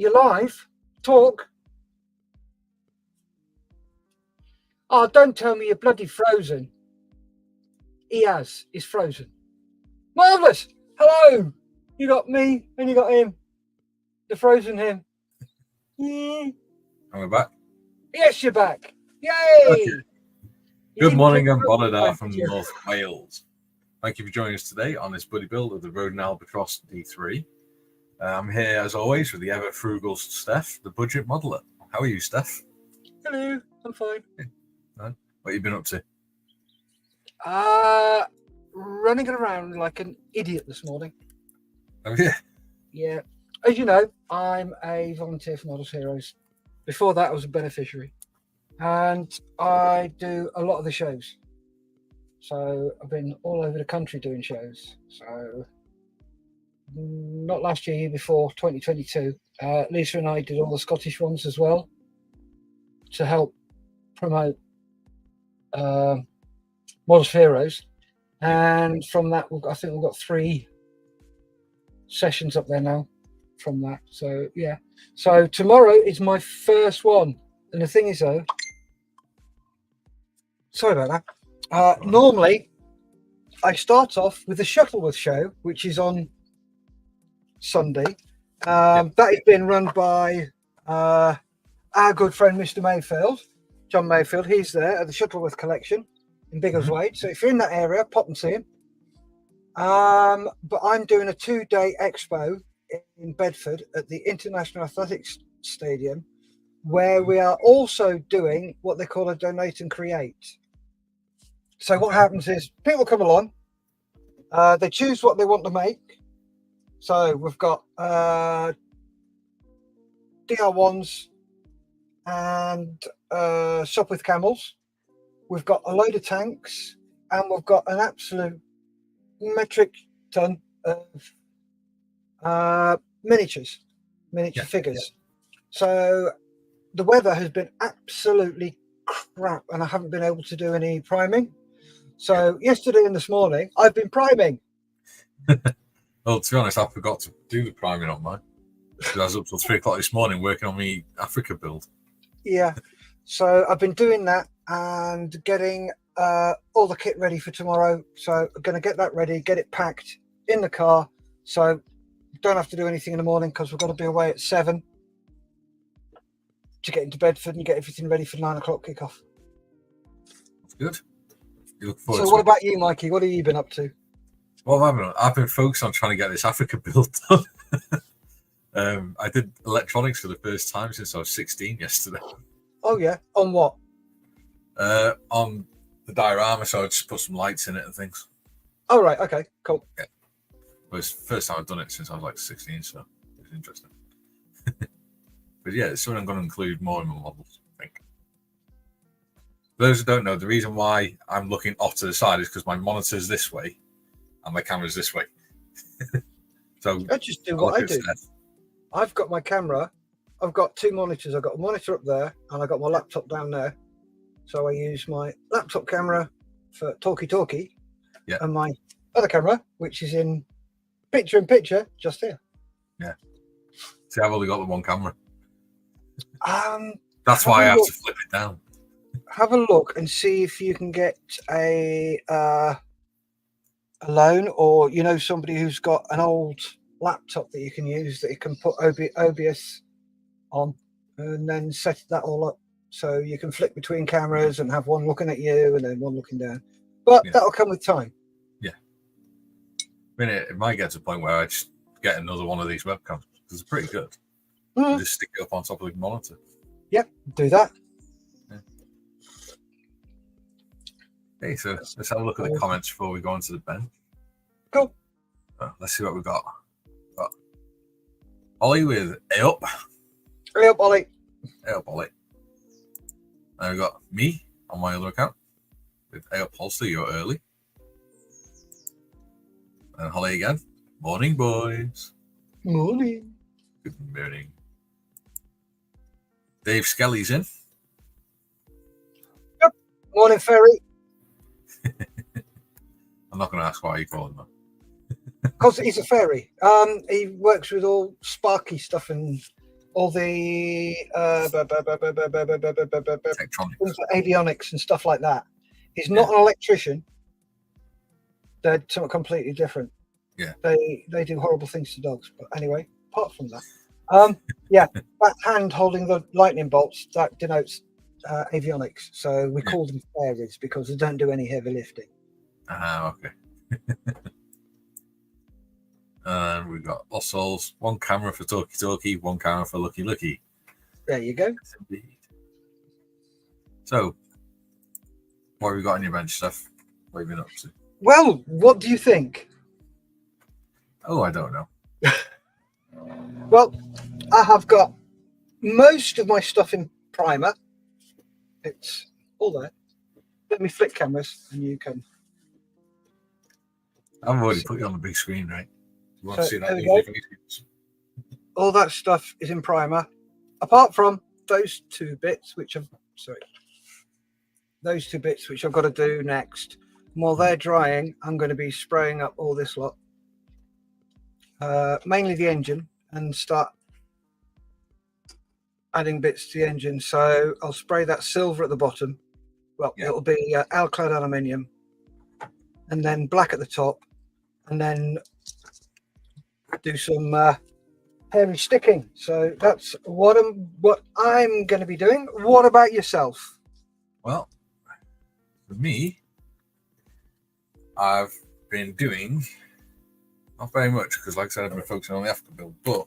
You're live? Talk. Oh, don't tell me you're bloody frozen. He has. He's frozen. Marvellous. Hello. You got me and you got him. The frozen him. And we're back. Yes, you're back. Yay. Okay. Good morning, I'm Bonadar from North Wales. Thank you for joining us today on this buddy build of the Roden Albatros DIII. I'm here, as always, with the ever-frugal Steff, the budget modeler. How are you, Steff? Hello. I'm fine. What have you been up to? Running around like an idiot this morning. Oh, yeah. Yeah. As you know, I'm a volunteer for Models Heroes. Before that, I was a beneficiary. And I do a lot of the shows. So I've been all over the country doing shows. So not last year, year before, 2022. Lisa and I did all the Scottish ones as well to help promote Models Heroes. And from that, I think we've got 3 sessions up there now from that. So, yeah. So tomorrow is my first one. And the thing is, though, sorry about that. Normally, I start off with the Shuttleworth show, which is on Sunday. That is being run by our good friend, Mr. Mayfield, John Mayfield. He's there at the Shuttleworth collection in Biggleswade. So if you're in that area, pop and see him. But I'm doing a 2-day expo in Bedford at the International Athletics Stadium, where we are also doing what they call a donate and create. So what happens is people come along, they choose what they want to make. So we've got DR1s and Shop with Camels. We've got a load of tanks, and we've got an absolute metric ton of miniature figures. So the weather has been absolutely crap, and I haven't been able to do any priming. So yesterday and this morning, I've been priming. Well, to be honest, I forgot to do the priming on mine. I was up till 3 o'clock this morning working on my Africa build. Yeah. So I've been doing that and getting all the kit ready for tomorrow. So I'm going to get that ready, get it packed in the car. So don't have to do anything in the morning because we've got to be away at 7 to get into Bedford and get everything ready for 9 o'clock kickoff. That's good. You look forward so to what it. About you, Mikey? What have you been up to? Well, I've been focused on trying to get this Africa build done. I did electronics for the first time since I was 16 yesterday. Oh, yeah? On what? On the diorama, so I just put some lights in it and things. Oh, right. Okay, cool. Yeah. Well, it's the first time I've done it since I was like 16, so it's interesting. But yeah, it's something I'm going to include more in my models, I think. For those who don't know, the reason why I'm looking off to the side is because my monitor's this way and my camera's this way. So I just do what I do. I've got my camera. I've got 2 monitors. I've got a monitor up there and I've got my laptop down there. So I use my laptop camera for talkie-talkie and my other camera, which is in picture-in-picture, just here. Yeah. See, I've only got the one camera. That's why I have to flip it down. Have a look and see if you can get a loan, or somebody who's got an old laptop that you can use that you can put OBS on and then set that all up so you can flick between cameras and have one looking at you and then one looking down. But that'll come with time. Yeah. I mean, it might get to a point where I just get another one of these webcams because it's pretty good. Just stick it up on top of the monitor. Yep, do that. Yeah. Hey, so let's have a look at the comments before we go into the bench. Cool. Let's see what we've got. Ollie with A up. Hey up, Ollie. Hey up, Ollie. And we've got me on my other account with A up Holster, you're early. And Holly again. Morning, boys. Morning. Good morning. Dave Skelly's in. Yep. Morning, Ferry. I'm not going to ask why you call him that. Because he's a fairy. He works with all sparky stuff and all the Electronics. things like avionics and stuff like that. He's not an electrician. They're something completely different. Yeah. They do horrible things to dogs. But anyway, apart from that, yeah, that hand holding the lightning bolts, that denotes avionics. So we call them fairies because they don't do any heavy lifting. Okay. And we've got Ossols, one camera for Talkie Talkie, one camera for Lucky Lucky. There you go. Yes, indeed. So, what have we got on your bench, Steff? What have you been up to? Well, what do you think? Oh, I don't know. Well, I have got most of my stuff in primer. It's all there. Let me flick cameras and you can. I've already put you on the big screen, right? You want to see that? there we go. All that stuff is in primer, apart from those two bits, which I've got to do next. While they're drying, I'm going to be spraying up all this lot, mainly the engine, and start adding bits to the engine. So I'll spray that silver at the bottom. Well, it'll be alclad aluminium, and then black at the top, and then do some hairy sticking. So that's what I'm going to be doing. What about yourself? Well, for me, I've been doing not very much because, like I said, I've been focusing on the after build. But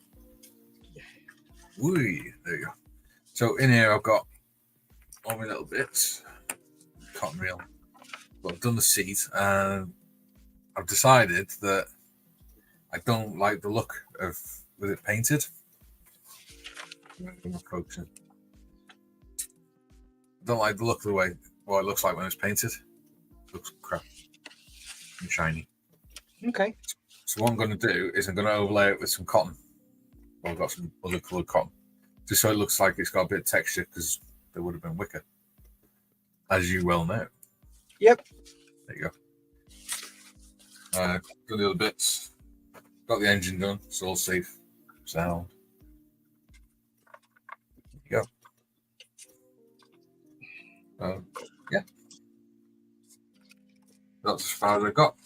there you go. So in here, I've got all my little bits, cotton reel. But I've done the seat, and I've decided that I don't like the look of with it painted. I'm focusing. I don't like the look of the way what it looks like when it's painted. It looks crap and shiny. Okay. So what I'm going to do is I'm going to overlay it with some cotton. Well, I've got some other coloured cotton, just so it looks like it's got a bit of texture because there would have been wicker, as you well know. Yep. There you go. Done the other bits. Got the engine done. It's all safe. Sound. There you go. Yeah. That's as far as I got.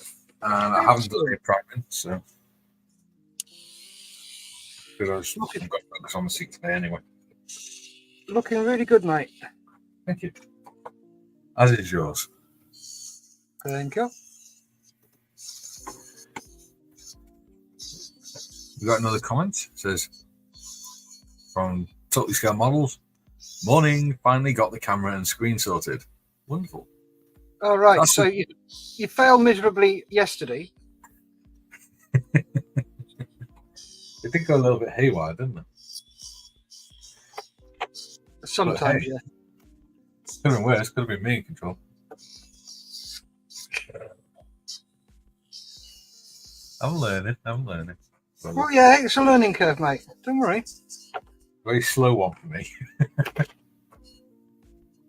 And I haven't done any priming, so because I've got to focus on the seat today anyway. Looking really good, mate. Thank you. As is yours. Thank you. We got another comment. It says from Totally Scale Models. Morning, finally got the camera and screen sorted. Wonderful. All right. So you failed miserably yesterday. It did go a little bit haywire, didn't it? Sometimes, yeah. It's could have been worse. Could have been me in control. I'm learning. Well, yeah, it's a learning curve, mate. Don't worry. Very slow one for me.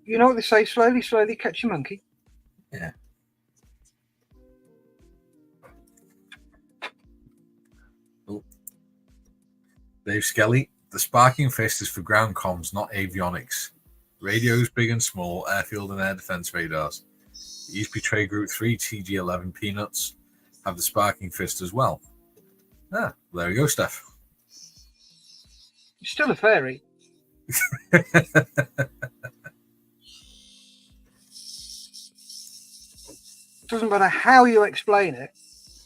You know what they say, slowly, slowly catch your monkey. Yeah. Oh. Dave Skelly, the sparking fist is for ground comms, not avionics. Radios big and small, airfield and air defense radars. The ESP Trade Group 3 TG11 Peanuts have the sparking fist as well. Ah, there we go, Steff. You're still a fairy. Doesn't matter how you explain it,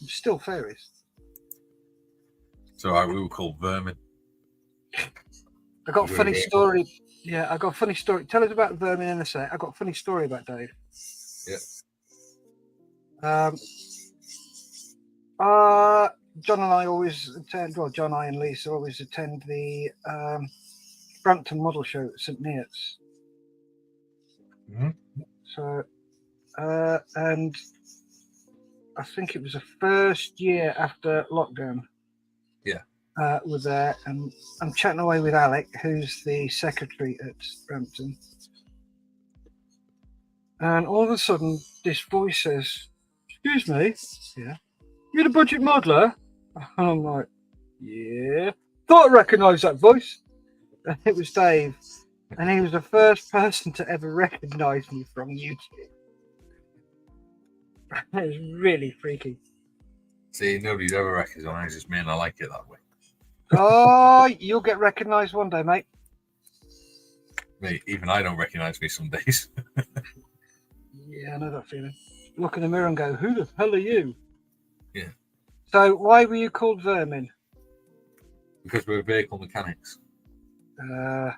it's still fairies. So we were called vermin. I got a funny story. Yeah, I got a funny story. Tell us about vermin in a sec. I got a funny story about Dave. Yeah. John and I always attend. Well, John, I, and Lisa always attend the Brampton Model Show at St Neots. Mm-hmm. So, and I think it was the first year after lockdown. Yeah. We're there, and I'm chatting away with Alec, who's the secretary at Brampton. And all of a sudden, this voice says, "Excuse me, yeah, you're the budget modeler?" And I'm like, "Yeah." Thought I recognised that voice. and it was Dave, and he was the first person to ever recognise me from YouTube. It was really freaky. See, nobody's ever recognises me, and I like it that way. Oh, you'll get recognised one day, mate. Mate, even I don't recognise me some days. Yeah, I know that feeling. Look in the mirror and go, "Who the hell are you?" Yeah. So, why were you called Vermin? Because we're vehicle mechanics. And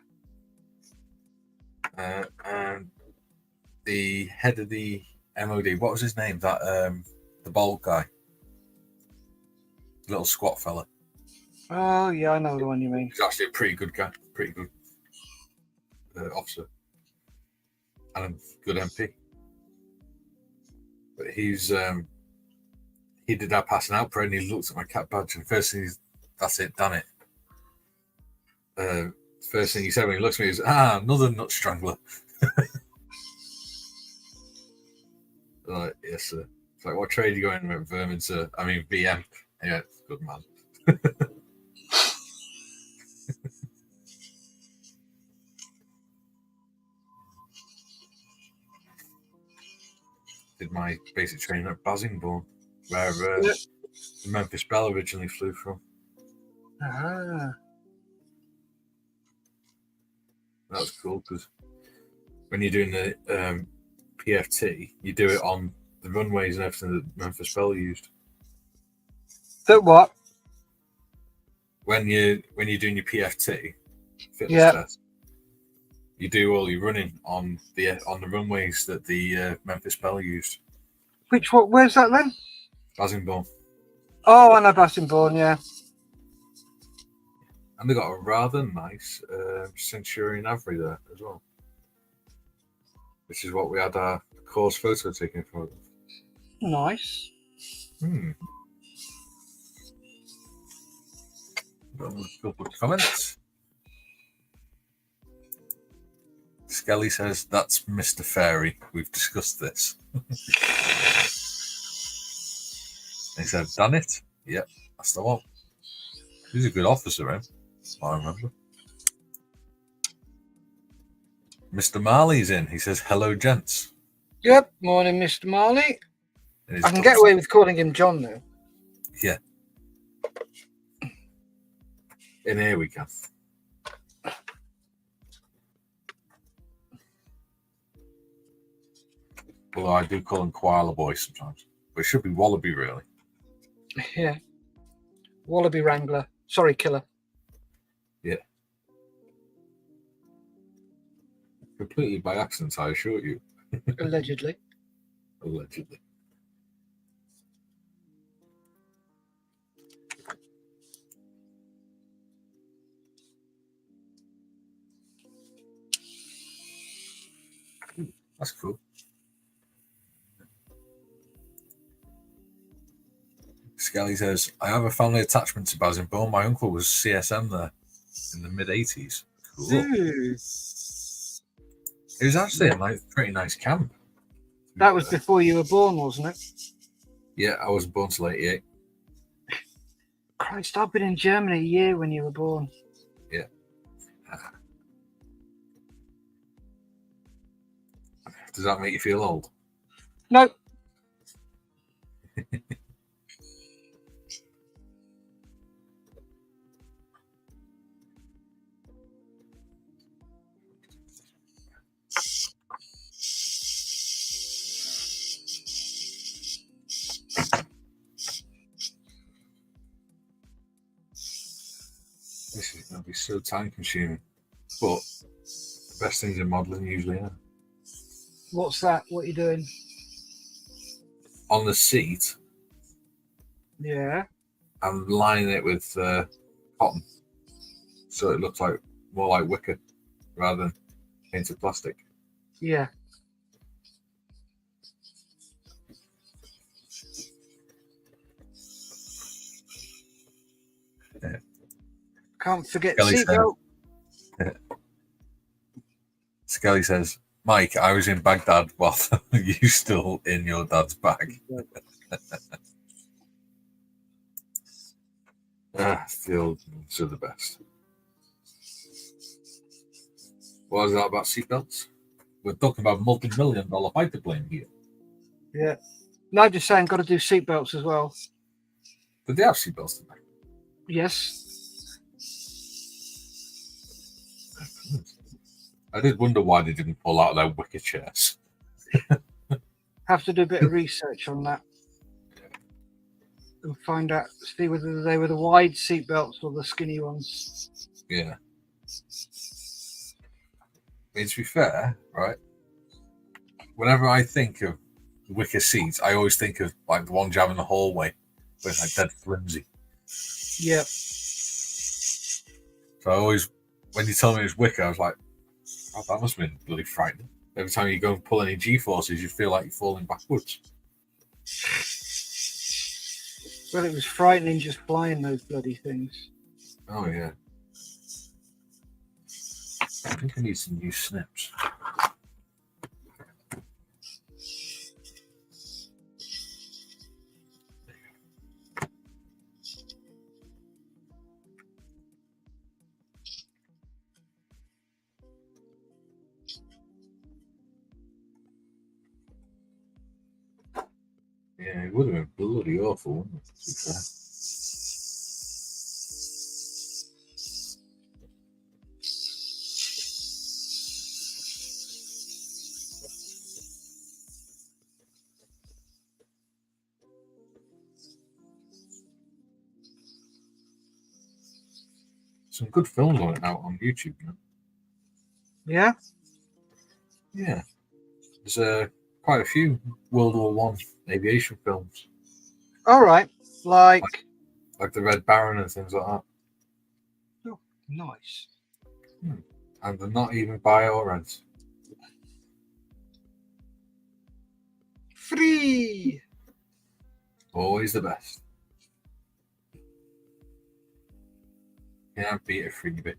the head of the MOD, what was his name? That the bald guy, little squat fella. Oh, yeah, I know the one you mean. He's actually a pretty good guy, pretty good officer, and a good MP. But he did our passing out parade, and he looked at my cat badge, and first thing that's it, done it. First thing he said when he looked at me is, another nut strangler. Like, yes, sir. It's like, what trade are you going with, Vermin, sir? I mean, VM. Yeah, good man. Did my basic training at Basingbourne, where the Memphis Belle originally flew from. Ah. That was cool because when you're doing the PFT, you do it on the runways and everything that Memphis Belle used. That what? When you're doing your PFT fitness Yeah. test, you do all your running on the runways that the Memphis Belle used. Which one? Where's that then? Basingbourne. Oh, I know Basingbourne, yeah. And they got a rather nice Centurion Avery there as well, which is what we had our course photo taken for. Nice. Comments. Skelly says, that's Mr. Fairy. We've discussed this. He said, done it? Yep, that's the one. He's a good officer, eh? I remember. Mr. Marley's in. He says, hello, gents. Yep, morning, Mr. Marley. I can get away with calling him John now. Yeah. In here we can. Although I do call him Koala Boy sometimes. But it should be Wallaby, really. Yeah. Wallaby Wrangler. Sorry, Killer. Yeah. Completely by accident, I assure you. Allegedly. Allegedly. That's cool. Skelly says, I have a family attachment to Basingbourne. My uncle was CSM there in the mid-80s. Cool. Ooh. It was actually a pretty nice camp. That was before you were born, wasn't it? Yeah, I wasn't born till 88. Christ, I've been in Germany a year when you were born. Yeah. Does that make you feel old? No. This is going to be so time consuming. But the best things in modelling usually are. What's that? What are you doing? On the seat, Yeah. I'm lining it with cotton. So it looks like more like wicker rather than painted plastic. Yeah. Yeah. Can't forget Skelly seatbelt. Skelly says, Mike, I was in Baghdad while you still in your dad's bag. Still to the best. What is that about seatbelts? We're talking about multi-million-dollar fighter plane here. Yeah. No, I'm just saying, got to do seatbelts as well. Did they have seatbelts today? Yes. I did wonder why they didn't pull out their wicker chairs. Have to do a bit of research on that. And find out, see whether they were the wide seatbelts or the skinny ones. Yeah. I mean, to be fair, right? Whenever I think of wicker seats, I always think of like the ones you have in the hallway, where it's like dead flimsy. Yeah. So I always, when you tell me it's wicker, I was like, oh, that must have been bloody frightening. Every time you go and pull any G-forces, you feel like you're falling backwards. Well, it was frightening just flying those bloody things. Oh, yeah. I think I need some new snips. Yeah, it would have been bloody awful, wouldn't it? To be fair. Some good films on it out on YouTube, you know? Yeah? Yeah. There's quite a few World War One aviation films, All right. Like like the Red Baron and things like that. oh, nice. And they're not even buy or rent. Free. Always the best. Can't beat a freebie.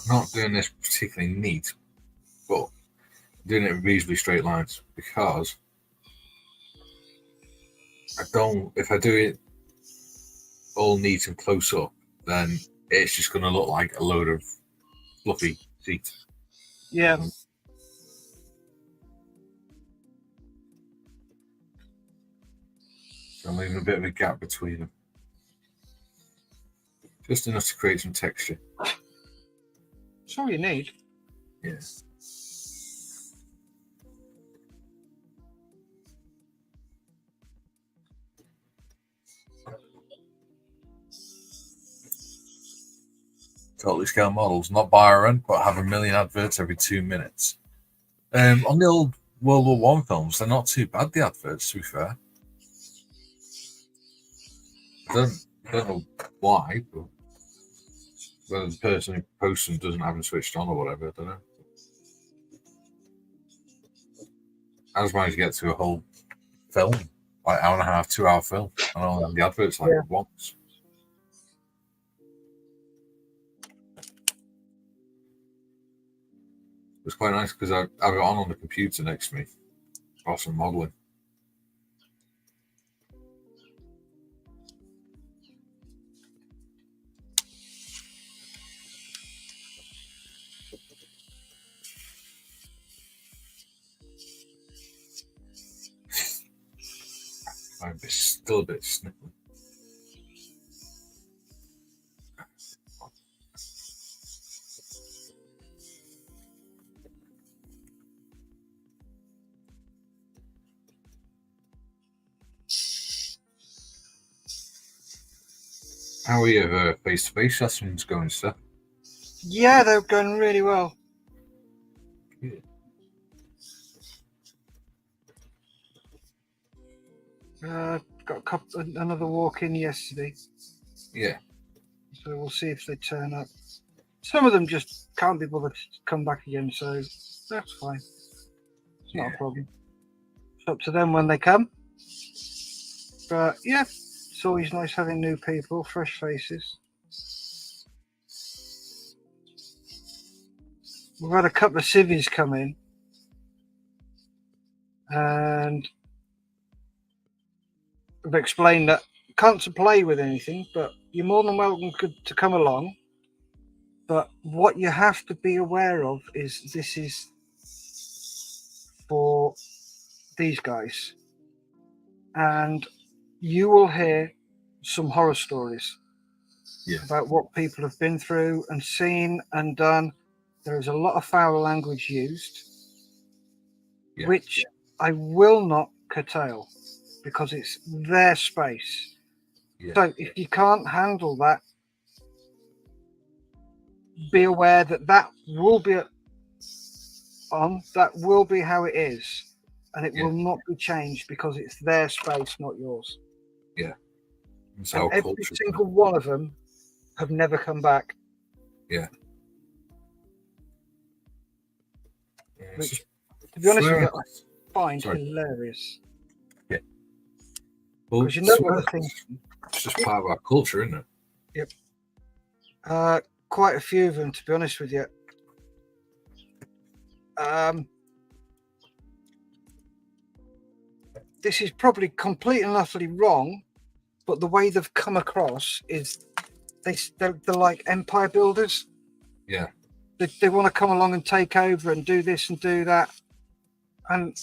I'm not doing this particularly neat, but I'm doing it in reasonably straight lines because if I do it all neat and close up, then it's just going to look like a load of fluffy seats. Yeah. So I'm leaving a bit of a gap between them. Just enough to create some texture. That's all you need. Yeah. Totally scale models, not buy or rent, but have a million adverts every 2 minutes. On the old World War One films, they're not too bad, the adverts, to be fair. I don't know why, but whether the person who posts them doesn't have them switched on or whatever, I don't know. I just managed to get to a whole film, like hour and a half, 2 hour film, and all the adverts like once. It was quite nice because I have it on the computer next to me. Awesome modeling. I'm still a bit sniffly. How are your face-to-face sessions going, Steff? Yeah, they're going really well. Yeah. Got another walk in yesterday. Yeah. So we'll see if they turn up. Some of them just can't be bothered to come back again, so that's fine. It's not a problem. It's up to them when they come. But yeah, it's always nice having new people, fresh faces. We've had a couple of civvies come in. and I've explained that can't play with anything, but you're more than welcome to come along. But what you have to be aware of is this is for these guys, and you will hear some horror stories about what people have been through and seen and done. There is a lot of foul language used, which I will not curtail because it's their space. So if you can't handle that, be aware that that will be on. That will be how it is, and it will not be changed because it's their space, not yours. Yeah. And every single one of them have never come back. Yeah. Which, to be honest with you, I find hilarious. Yeah. Well, because you know what I think. It's just part of our culture, isn't it? Yep. Quite a few of them, to be honest with you. This is probably completely and utterly wrong, but the way they've come across is they're like empire builders. Yeah. They want to come along and take over and do this and do that. And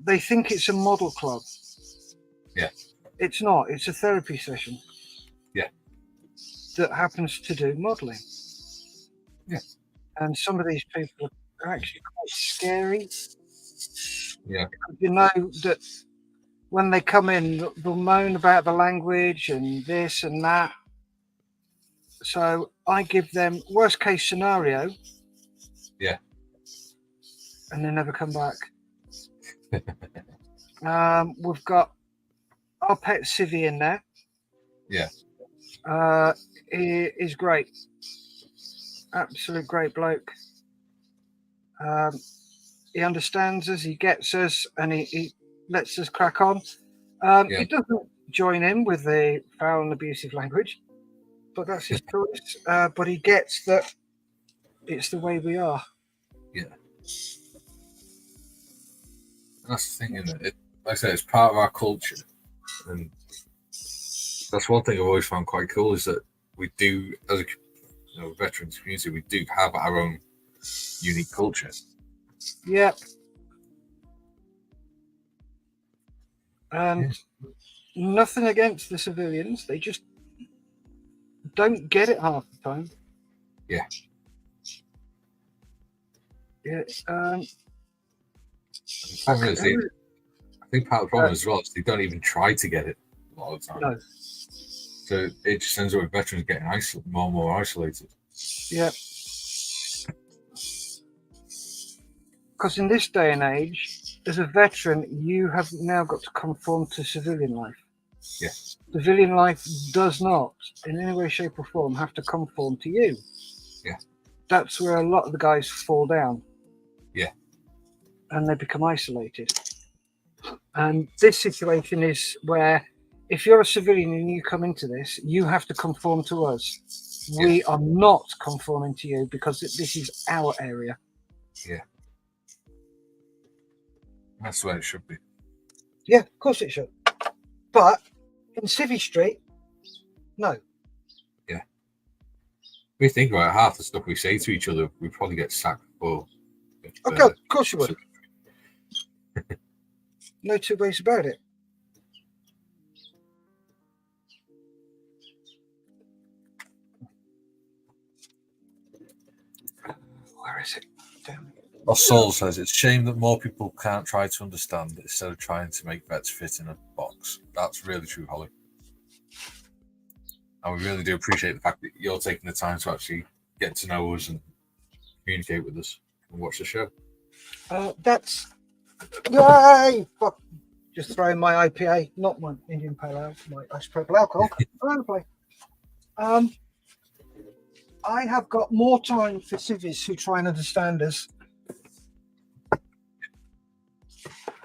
they think it's a model club. Yeah. It's not. It's a therapy session. Yeah. That happens to do modelling. Yeah. And some of these people are actually quite scary. Yeah. You know that when they come in, they'll moan about the language and this and that. So I give them worst case scenario. Yeah. And they never come back. We've got our pet Civvy in there. Yeah. He is great. Absolute great bloke. He understands us, he gets us, and he lets us crack on. He doesn't join in with the foul and abusive language, but that's his choice. But he gets that it's the way we are. Yeah. That's the thing, isn't it? Like I say, it's part of our culture. And that's one thing I've always found quite cool is that we do, as a veterans community, we do have our own unique culture. Yep. And nothing against the civilians. They just don't get it half the time. Yeah. Yeah. I think part of the problem as well is they don't even try to get it a lot of the time. No. So it just ends up with veterans getting more and more isolated. Yeah. Because in this day and age, as a veteran, you have now got to conform to civilian life. Yeah. Civilian life does not, in any way, shape, or form, have to conform to you. Yeah. That's where a lot of the guys fall down. Yeah. And they become isolated. And this situation is where if you're a civilian and you come into this, you have to conform to us. Yeah. We are not conforming to you because this is our area. Yeah. That's the way it should be. Yeah, of course it should. But in Civvy Street, no. Yeah. We think about half the stuff we say to each other, we probably get sacked for. Okay, of course you would. No two ways about it. Where is it? Damn. Our soul says it's a shame that more people can't try to understand instead of trying to make vets fit in a box. That's really true, Holly. And we really do appreciate the fact that you're taking the time to actually get to know us and communicate with us and watch the show. That's yay! Fuck. Just throwing my IPA, not my Indian Pale Ale, my isopropyl alcohol around the play. I have got more time for civvies who try and understand us.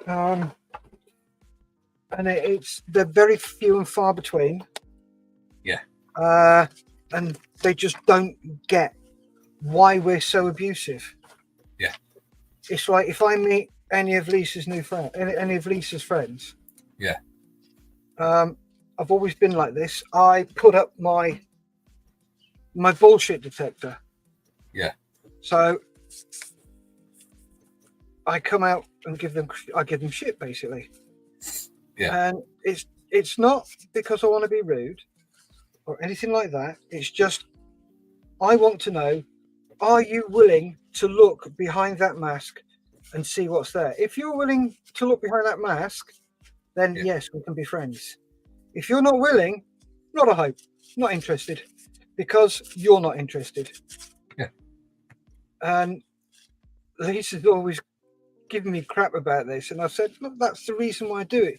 And they're very few and far between. Yeah. And they just don't get why we're so abusive. Yeah. It's like if I meet any of Lisa's new friends, any of Lisa's friends. Yeah. I've always been like this. I put up my bullshit detector. Yeah. So I come out and give them shit basically. Yeah. And it's not because I want to be rude or anything like that. It's just I want to know, are you willing to look behind that mask and see what's there? If you're willing to look behind that mask, then yes, we can be friends. If you're not willing, not a hope, not interested, because you're not interested. Yeah. And Lisa's always giving me crap about this, and I said, look, that's the reason why I do it.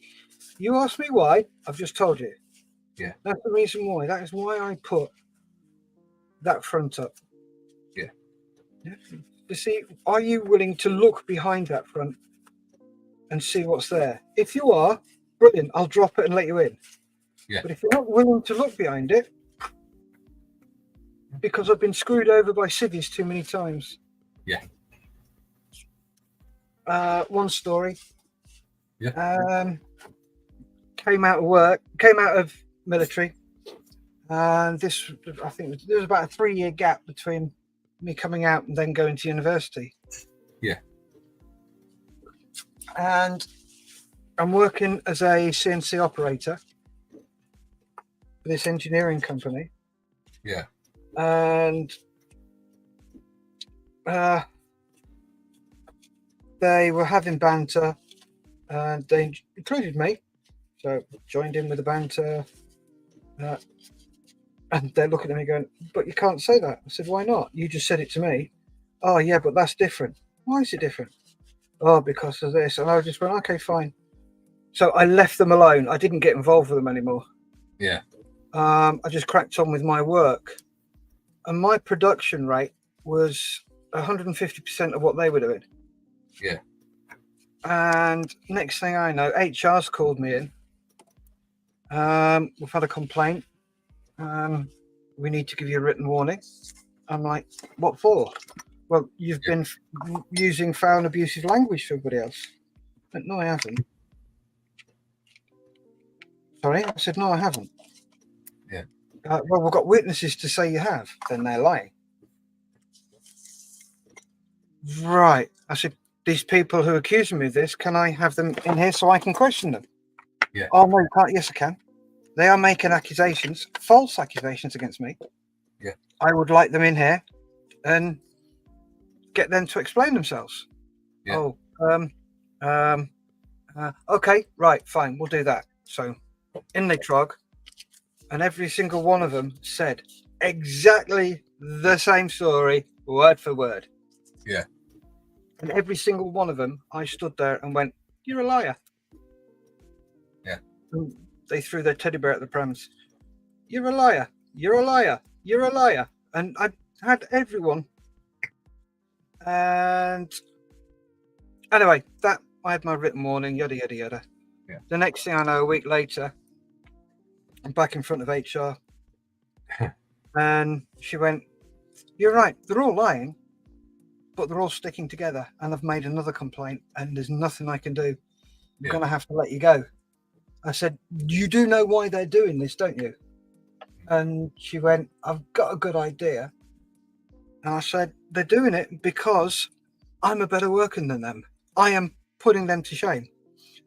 You ask me why, I've just told you. Yeah. That's the reason why. That is why I put that front up. Yeah. You see, are you willing to look behind that front and see what's there? If you are, brilliant, I'll drop it and let you in. Yeah. But if you're not willing to look behind it, because I've been screwed over by civvies too many times. Yeah. One story. Yeah. Came out of military, and this, I think there was about a 3-year gap between me coming out and then going to university. Yeah. And I'm working as a CNC operator for this engineering company. Yeah. And they were having banter, and they included me. So joined in with the banter, and they're looking at me going, "But you can't say that." I said, "Why not? You just said it to me." "Oh yeah, but that's different." "Why is it different?" "Oh, because of this." And I just went, "Okay, fine." So I left them alone. I didn't get involved with them anymore. Yeah. I just cracked on with my work, and my production rate was 150% of what they were doing. Yeah. And next thing I know, HR's called me in. We've had a complaint. We need to give you a written warning. I'm like, what for? "Well, you've been using foul and abusive language to everybody else." I went, "No, I haven't." "Sorry?" I said, "No, I haven't." Yeah. "Well, we've got witnesses to say you have." "Then they're lying." "Right." I said, "These people who are accusing me of this, can I have them in here so I can question them?" Yeah. "Oh, no, you can't." "Yes, I can. They are making accusations, false accusations against me." Yeah. "I would like them in here and get them to explain themselves." Yeah. "Oh, okay, right, fine, we'll do that." So in they trog, and every single one of them said exactly the same story, word for word. Yeah. And every single one of them, I stood there and went, "You're a liar." Yeah. And they threw their teddy bear at the prams. "You're a liar. You're a liar. You're a liar." And I had everyone. And anyway, that I had my written warning, yada, yada, yada. Yeah. The next thing I know, a week later, I'm back in front of HR. And she went, "You're right. They're all lying, but they're all sticking together. And I've made another complaint, and there's nothing I can do. I'm going to have to let you go." I said, "You do know why they're doing this, don't you?" And she went, "I've got a good idea." And I said, "They're doing it because I'm a better worker than them. I am putting them to shame."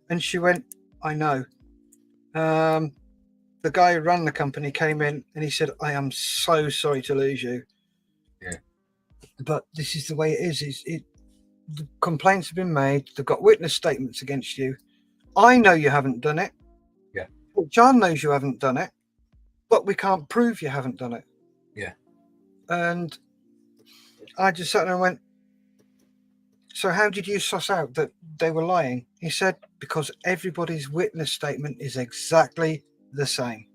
And she went, "I know." The guy who ran the company came in and he said, "I am so sorry to lose you. Yeah. But this is the way it is. The complaints have been made. They've got witness statements against you. I know you haven't done it. Yeah. John knows you haven't done it, but we can't prove you haven't done it." Yeah. And I just sat there and went, "So how did you suss out that they were lying?" He said, "Because everybody's witness statement is exactly the same.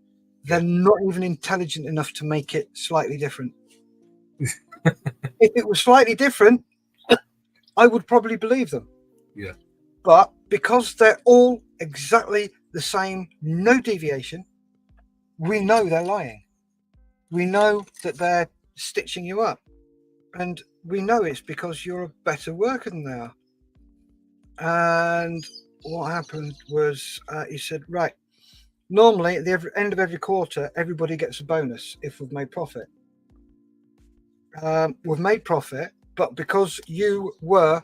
They're not even intelligent enough to make it slightly different." If it was slightly different, I would probably believe them. Yeah. But because they're all exactly the same, no deviation, we know they're lying. We know that they're stitching you up. And we know it's because you're a better worker than they are. And what happened was he said, right, normally at the end of every quarter, everybody gets a bonus if we've made profit. We've made profit, but because you were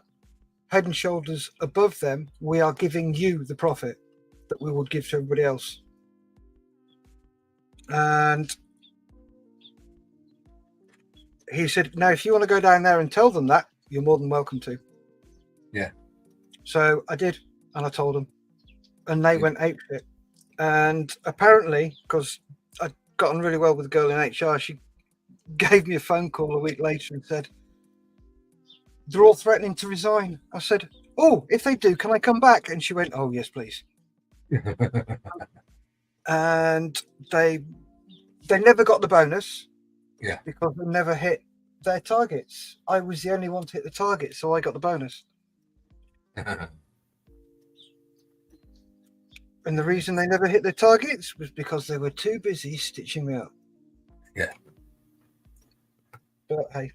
head and shoulders above them, we are giving you the profit that we would give to everybody else. And he said, now, if you want to go down there and tell them that, you're more than welcome to. Yeah. So I did, and I told them, and they went apeshit. And apparently, because I'd gotten really well with the girl in HR, she gave me a phone call a week later and said, they're all threatening to resign. I said, oh, if they do, can I come back? And she went, oh, yes, please. And they never got the bonus. Yeah. Because they never hit their targets. I was the only one to hit the target, so I got the bonus. And the reason they never hit their targets was because they were too busy stitching me up. Yeah. But hey,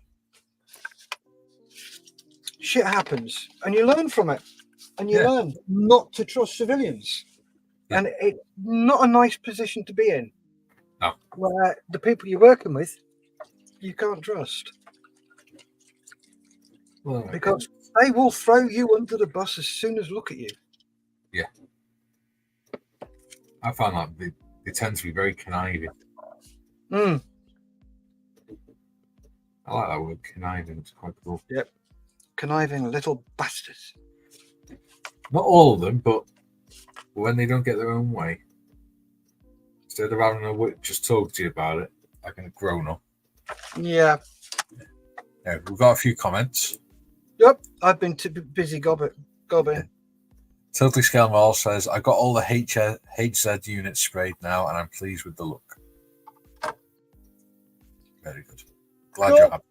shit happens, and you learn from it, and you learn not to trust civilians. Yeah. And it's not a nice position to be in. No. Where the people you're working with, you can't trust. Well, because they will throw you under the bus as soon as look at you. Yeah. I found that they tend to be very conniving. Mm. I like that word, conniving. It's quite cool. Yep. Conniving little bastards. Not all of them, but when they don't get their own way, instead of having a just talk to you about it, like a grown up. Yeah. Yeah, we've got a few comments. Yep. I've been too busy gobbing. Yeah. Totally Scale Mall says, I got all the HZ units sprayed now and I'm pleased with the look. Very good. Glad you're happy.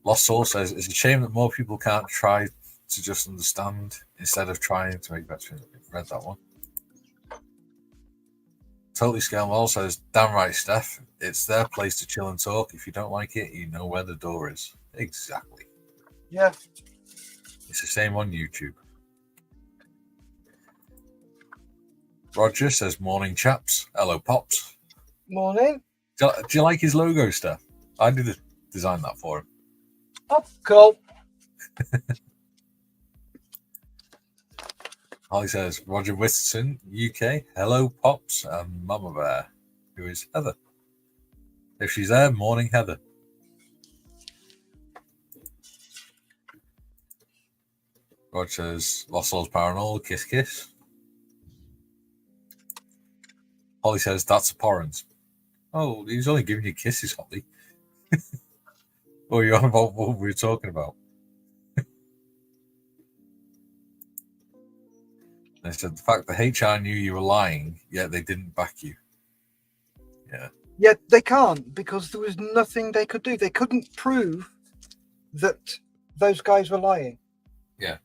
Lost Soul says, it's a shame that more people can't try to just understand instead of trying to make better. I've read that one. Totally Scale Mall says, damn right, Steff. It's their place to chill and talk. If you don't like it, you know where the door is. Exactly. Yeah. It's the same on YouTube. Roger says, morning, chaps. Hello, Pops. Morning. Do you like his logo stuff? I did design that for him. Oh, cool. Holly says, Roger Whitson, UK. Hello, Pops and Mama Bear, who is Heather. If she's there, morning, Heather. Roger says, Lost Souls Paranormal, kiss, kiss. Holly says, that's abhorrent. Oh, he's only giving you kisses, Holly. Or you're on about what we were talking about. They said the fact that HR knew you were lying, yet they didn't back you. Yeah. Yeah, they can't because there was nothing they could do. They couldn't prove that those guys were lying. Yeah.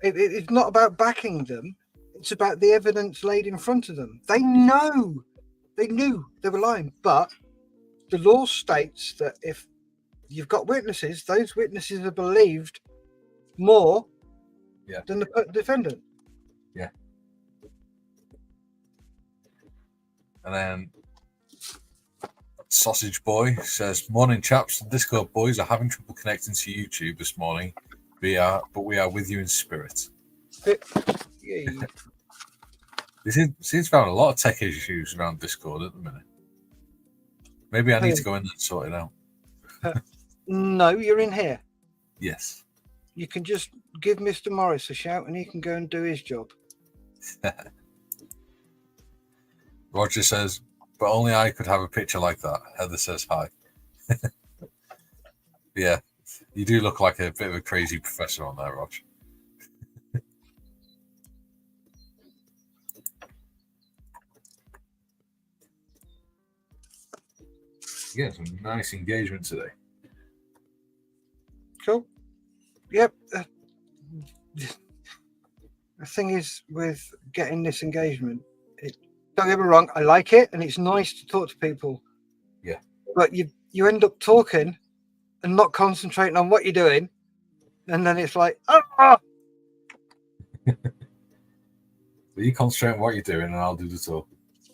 It's not about backing them. It's about the evidence laid in front of them. They knew they were lying, but the law states that if you've got witnesses, those witnesses are believed more than the defendant. Yeah. And then Sausage Boy says, morning, chaps. The Discord boys are having trouble connecting to YouTube this morning. But we are with you in spirit. Yeah. They seem to have a lot of tech issues around Discord at the minute. Maybe I need to go in there and sort it out. No, you're in here. Yes. You can just give Mr. Morris a shout and he can go and do his job. Roger says, but only I could have a picture like that. Heather says hi. Yeah, you do look like a bit of a crazy professor on there, Roger. Yeah, some nice engagement today. Cool. Yep. The thing is with getting this engagement, don't get me wrong, I like it and it's nice to talk to people. Yeah. But you end up talking and not concentrating on what you're doing And then it's like, ah! But you concentrate on what you're doing, and I'll do the talk.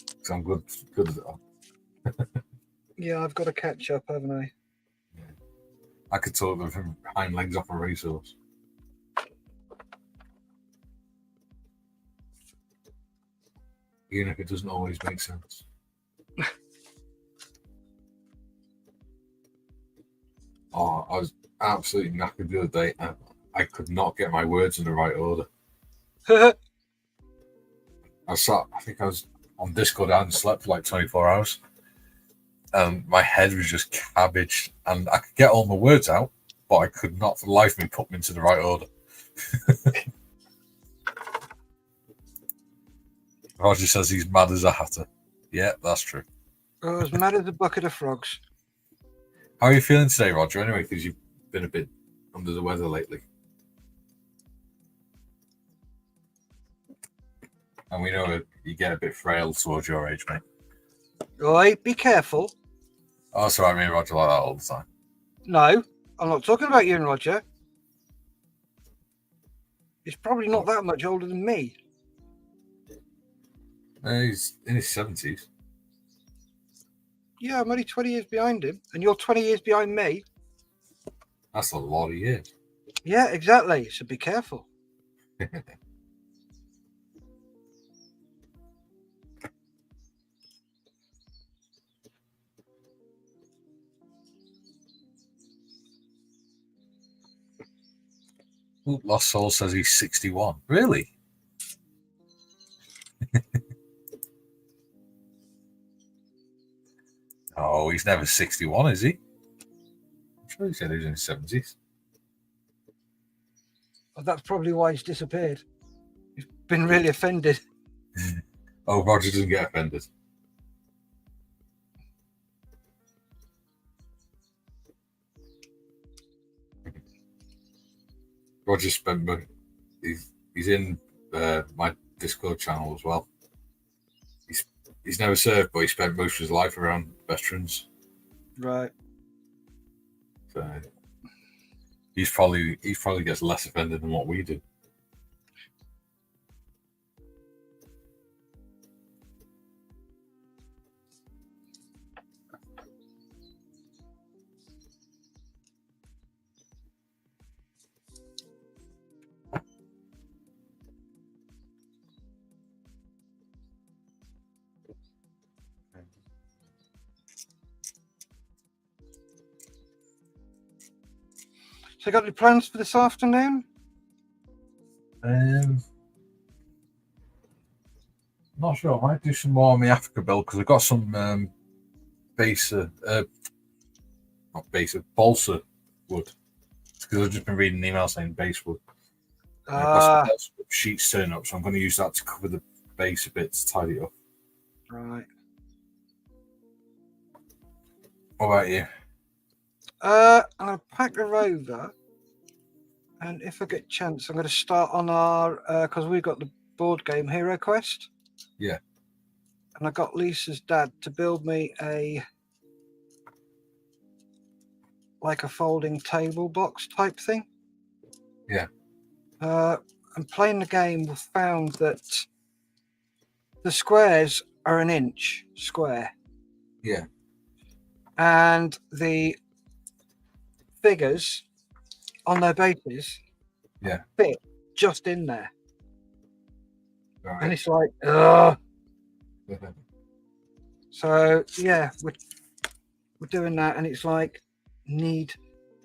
Because I'm good at it. Yeah, I've got to catch up, haven't I? Yeah. I could talk with hind legs off a racehorse. Even if it doesn't always make sense. Oh, I was absolutely knackered the other day. And I could not get my words in the right order. I think I was on Discord. I hadn't slept for like 24 hours. My head was just cabbage, and I could get all my words out, but I could not for the life of me put them into the right order. Roger says he's mad as a hatter. Yeah, that's true. I was mad as a bucket of frogs. How are you feeling today, Roger? Anyway, because you've been a bit under the weather lately. And we know you get a bit frail towards your age, mate. Oi, be careful. Oh, sorry, I mean Roger like that all the time. No, I'm not talking about you and Roger. He's probably not that much older than me. He's in his 70s. Yeah, I'm only 20 years behind him, and you're 20 years behind me. That's a lot of years. Yeah, exactly. So be careful. Ooh, Lost Soul says he's 61. Really? Oh, he's never 61, is he? I'm sure he said he was in his 70s. Well, that's probably why he's disappeared. He's been really offended. Oh, Roger doesn't get offended. Roger spent he's in my Discord channel as well. He's never served, but he spent most of his life around veterans. Right. So he probably gets less offended than what we do. So, got any plans for this afternoon? Not sure. I might do some more on the Africa build because I've got some balsa wood. Because I've just been reading an email saying base wood. I've got some sheets turning up, so I'm going to use that to cover the base a bit to tidy it up. Right. What about you? I'm going to pack the rover, and if I get a chance, I'm going to start on our because we've got the board game Hero Quest. Yeah. And I got Lisa's dad to build me a folding table box type thing. Yeah. And playing the game, we found that the squares are an inch square. Yeah. And the figures on their bases fit just in there. Right. And it's like, ugh. So yeah, we're doing that, and it's like need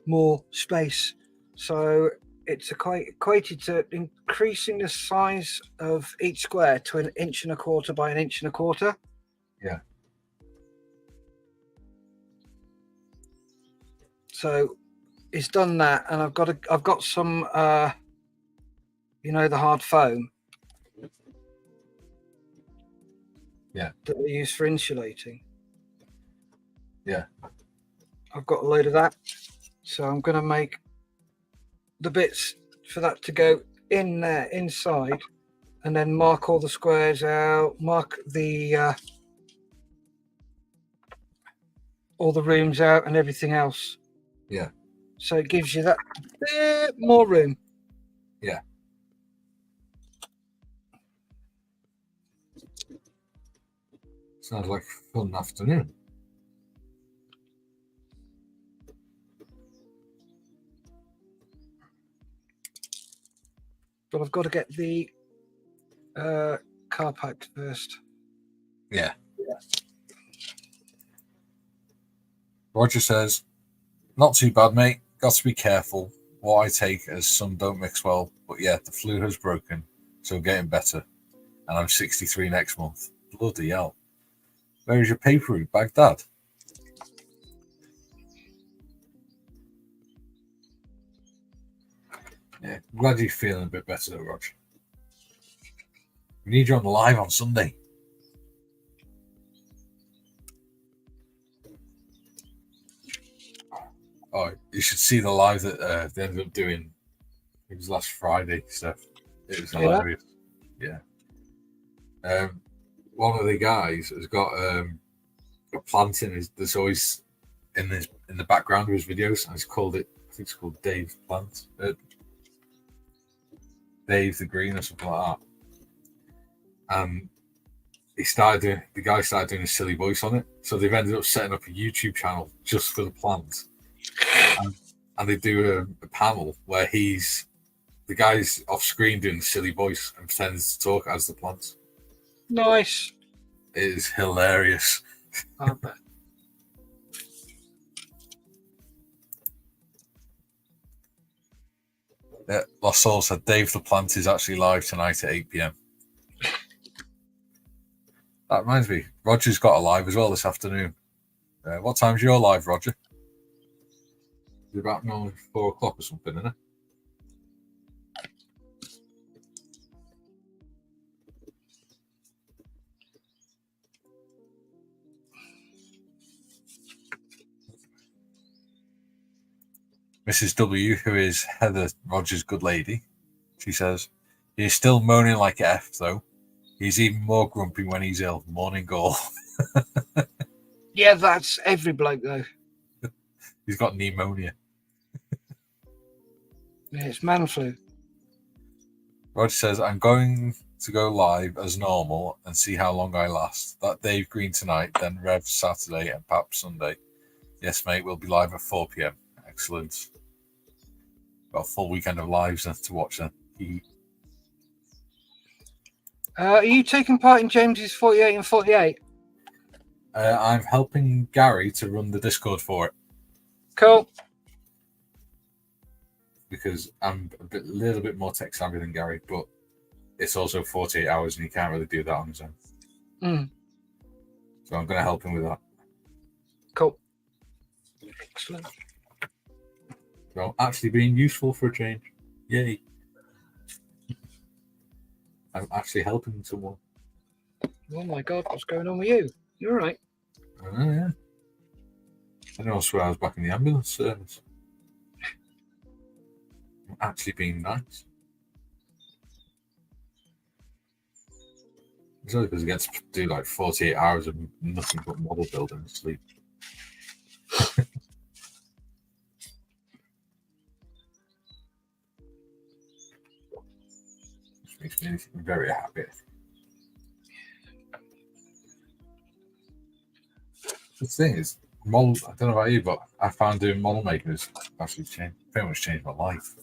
more space. So it's equated to increasing the size of each square to 1.25 inches by 1.25 inches. Yeah. So it's done that, and I've got some the hard foam. Yeah. That they use for insulating. Yeah. I've got a load of that. So I'm going to make the bits for that to go in there, inside, and then mark all the squares out, mark the all the rooms out and everything else. Yeah. So it gives you that bit more room. Yeah. Sounds like a fun afternoon. But I've got to get the car packed first. Yeah. Roger says, not too bad, mate. Got to be careful. What I take as some don't mix well, but yeah, the flu has broken, so getting better. And I'm 63 next month. Bloody hell. Where is your paper route, Baghdad? Yeah, I'm glad you're feeling a bit better though, Roger. We need you on live on Sunday. Oh, you should see the live that they ended up doing. It was last Friday, Steff. It was hilarious. Yeah. One of the guys has got a plant in his. There's always in the background of his videos, and I think it's called Dave Plant. Dave the Green or something like that. The guy started doing a silly voice on it. So they've ended up setting up a YouTube channel just for the plant. And they do a panel where the guy's off screen doing the silly voice and pretends to talk as the plant. Nice. It is hilarious. Yeah, Lost Soul said Dave the Plant is actually live tonight at 8 p.m. That reminds me, Roger's got a live as well this afternoon. What time's your live, Roger? It's about 4 o'clock or something, isn't it? Mrs. W, who is Heather Rogers' good lady, she says, he's still moaning like F, though. He's even more grumpy when he's ill. Morning all. Yeah, that's every bloke, though. He's got pneumonia. Yeah, it's man flu. Roger says, I'm going to go live as normal and see how long I last. That Dave Green tonight, then Rev Saturday and Pap Sunday. Yes, mate, we'll be live at 4 p.m. Excellent. Got a full weekend of lives to watch then. Are you taking part in James's 48 and 48? I'm helping Gary to run the Discord for it. Cool. Because I'm a little bit more tech savvy than Gary, but it's also 48 hours and he can't really do that on his own. So I'm going to help him with that. Cool. Excellent. So actually being useful for a change. Yay. I'm actually helping someone. Oh my God, what's going on with you? You're all right. Yeah. I don't swear I was back in the ambulance service. I'm actually being nice. It's only because I get to do like 48 hours of nothing but model building and sleep. Which makes me very happy. The thing is, I don't know about you, but I found doing model making has actually pretty much changed my life.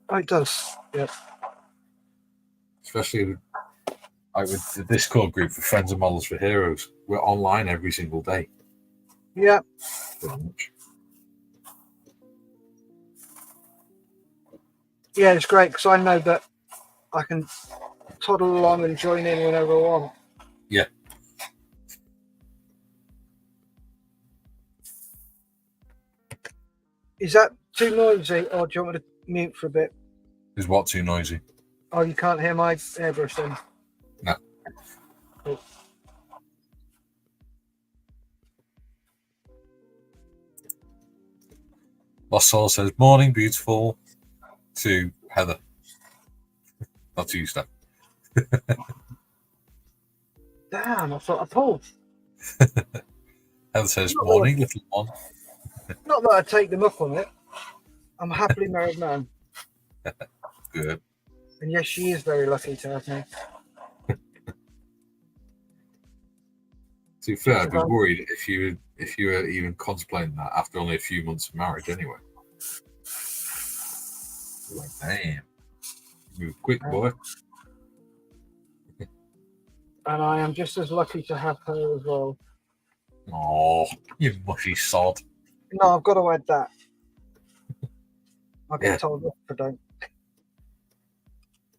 Oh, it does. Yep. Especially with the Discord group for Friends and Models for Heroes. We're online every single day. Yeah. Pretty much. Yeah, it's great because I know that I can toddle along and join in whenever I want. Yeah. Is that too noisy, or do you want me to mute for a bit? Is what too noisy? Oh, you can't hear my airbrush then? No. Cool. Lost Soul says, morning, beautiful, to Heather. Not to you, Steff. Damn, I thought I pulled. Heather says, morning, little one. Not that I take them up on it. I'm a happily married man. Good. And yes, she is very lucky to have me. To be fair, I'd be worried if you were even contemplating that after only a few months of marriage anyway. Like, damn. Move quick, boy. And I am just as lucky to have her as well. Oh, you mushy sod. No, I've got to add that. I'll get told off if I don't.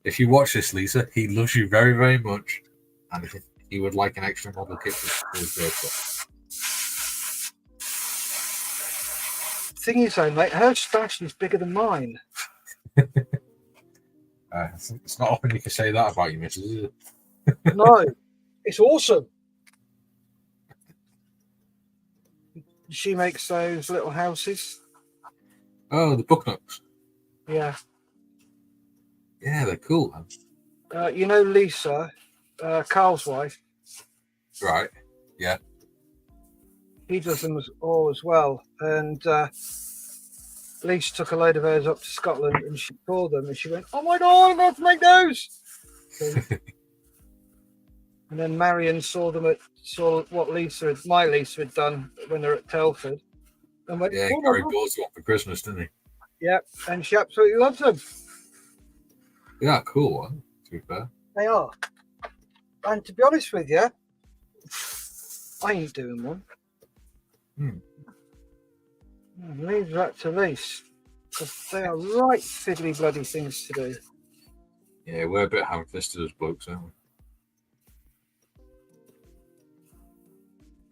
If you watch this, Lisa, he loves you very, very much. And he would like an extra model kit for his birthday. Thing is, though, mate, her stash is bigger than mine. It's not often you can say that about you, missus, is it? No, it's awesome. She makes those little houses. Oh, the book nooks. Yeah. Yeah, they're cool, man. You know Lisa, Carl's wife? Right, yeah. He does them all as well. And Lisa took a load of hers up to Scotland and she saw them and she went, oh my God, I'm going to make those. So, and then Marion saw what my Lisa had done when they're at Telford. And went, yeah, oh Gary bought one for Christmas, didn't he? Yeah, and she absolutely loves them. Yeah, cool one, to be fair. They are. And to be honest with you, I ain't doing one. Leave that to Lise, because they are right fiddly bloody things to do. Yeah, we're a bit ham-fisted as blokes, aren't we?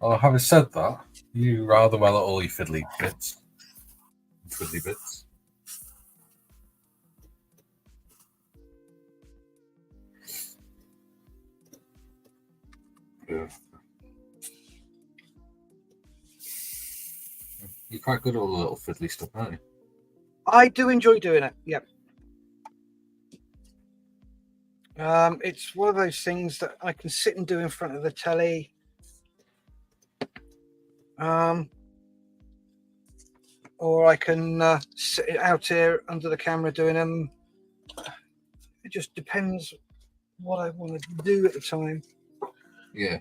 Oh, having said that, you rather well at all your fiddly bits. Fiddly bits. Yeah. You're quite good at all the little fiddly stuff, aren't you? I do enjoy doing it, yep. It's one of those things that I can sit and do in front of the telly. Or I can sit out here under the camera doing them. It just depends what I want to do at the time. Yeah.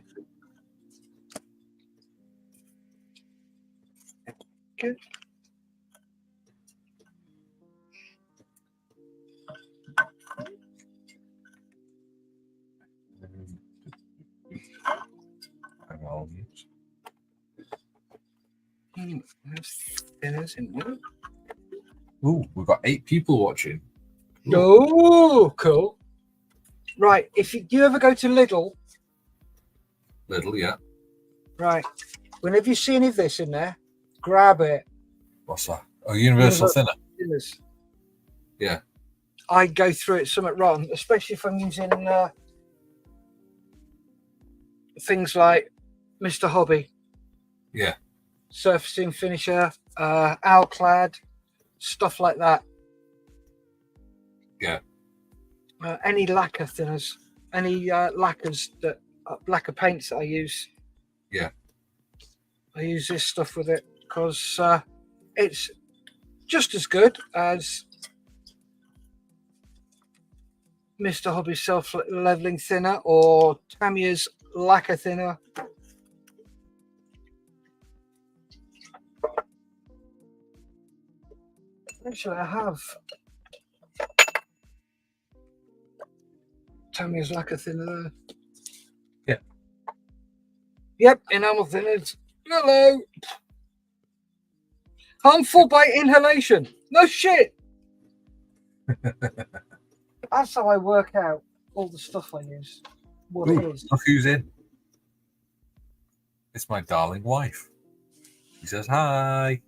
Good. There's in there. Ooh, we've got 8 people watching. Ooh. Oh, cool. Right, do you ever go to Lidl? Little, yeah. Right. Whenever you see any of this in there, grab it. What's that? Oh, Universal Thinner. Thinners. Yeah. I go through it somewhat wrong, especially if I'm using things like Mr. Hobby. Yeah. Surfacing finisher, Alclad, stuff like that. Yeah. Any lacquer thinners, any lacquers lacquer paints that I use. Yeah. I use this stuff with it because it's just as good as Mr. Hobby's self-leveling thinner or Tamiya's lacquer thinner. Actually, I have Tamiya's lacquer thinner there. Yeah. Yep, enamel thinners. Hello. Harmful by inhalation. No shit. That's how I work out all the stuff I use. What it is. Look who's in. It's my darling wife. He says hi.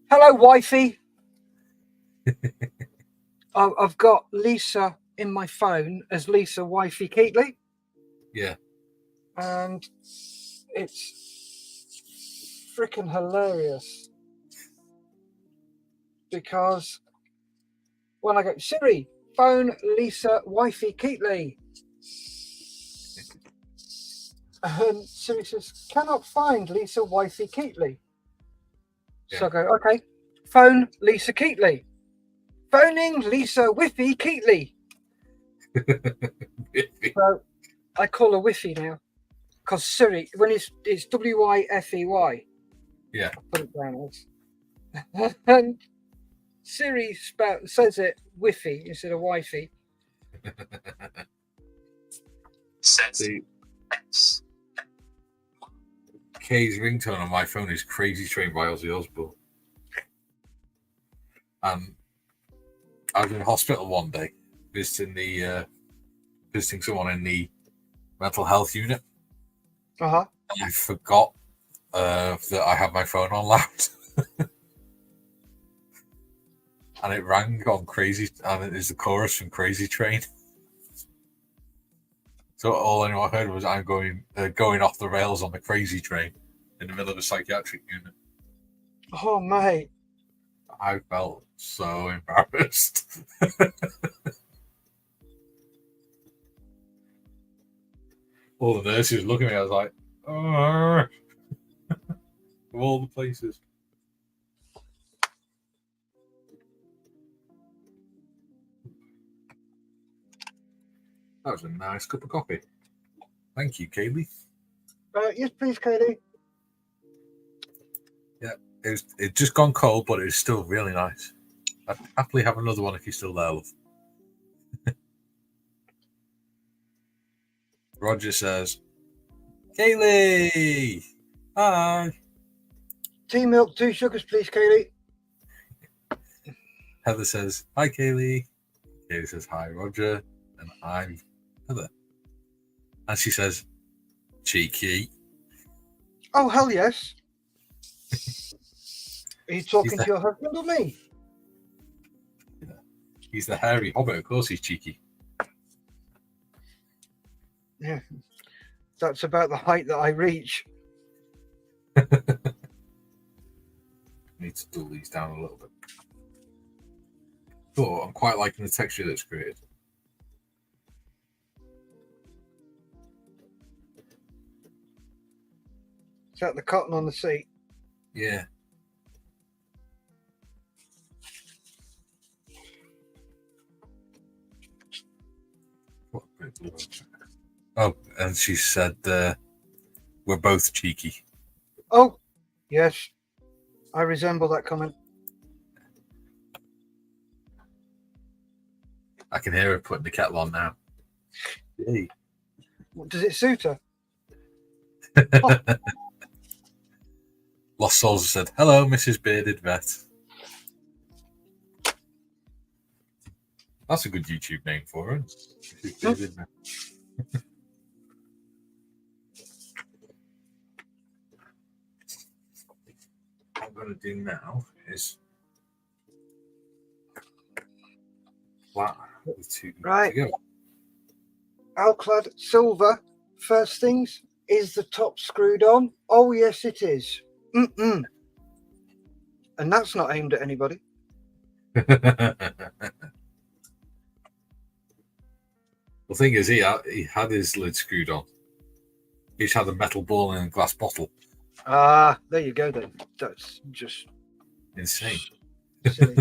Hello, wifey. I've got Lisa in my phone as Lisa Wifey Keatley. Yeah. And it's freaking hilarious. Because when I go, Siri, phone Lisa Wifey Keatley. And Siri says, cannot find Lisa Wifey Keatley. Yeah. So I go, okay, phone Lisa Keatley. Phoning Lisa Whiffy Keatley. So I call her Whiffy now. Because Siri, when it's Wyfey. Yeah. I put it down as. And Siri says it Whiffy instead of wifey. See, Kay's ringtone on my phone is Crazy Train by Ozzy Osbourne. And I was in hospital one day visiting someone in the mental health unit. Uh-huh. And I forgot that I had my phone on loud. And it rang on Crazy, and it is the chorus from Crazy Train. So all anyone heard was I'm going off the rails on the Crazy Train in the middle of a psychiatric unit. Oh, mate. I felt so embarrassed. All the nurses looking at me, I was like, oh, of all the places. That was a nice cup of coffee. Thank you, Kaylee. Yes, please, Katie. Yeah, it's just gone cold, but it's still really nice. I'd happily have another one if you're still there, love. Roger says, Kaylee! Hi! Tea, milk, 2 sugars, please, Katie. Heather says, hi, Kaylee. Kaylee says, hi, Roger. And I'm Heather. And she says, cheeky. Oh, hell yes. Are you talking to your husband or me? He's the hairy hobbit. Of course he's cheeky. Yeah. That's about the height that I reach. Need to dull these down a little bit. But I'm quite liking the texture that's created. Is that the cotton on the seat? Yeah. Oh, and she said we're both cheeky. Oh, yes. I resemble that comment. I can hear her putting the kettle on now. Hey. Does it suit her? Lost Souls said, hello, Mrs. Bearded Vet. That's a good YouTube name for her. Mrs. Bearded Vet. What I'm going to do now is flat the two Right. together. Alclad silver. First things, is the top screwed on? Oh, yes, it is. And that's not aimed at anybody. The thing is, he had his lid screwed on. He just had a metal ball in a glass bottle. Ah, there you go then. That's just Insane. silly.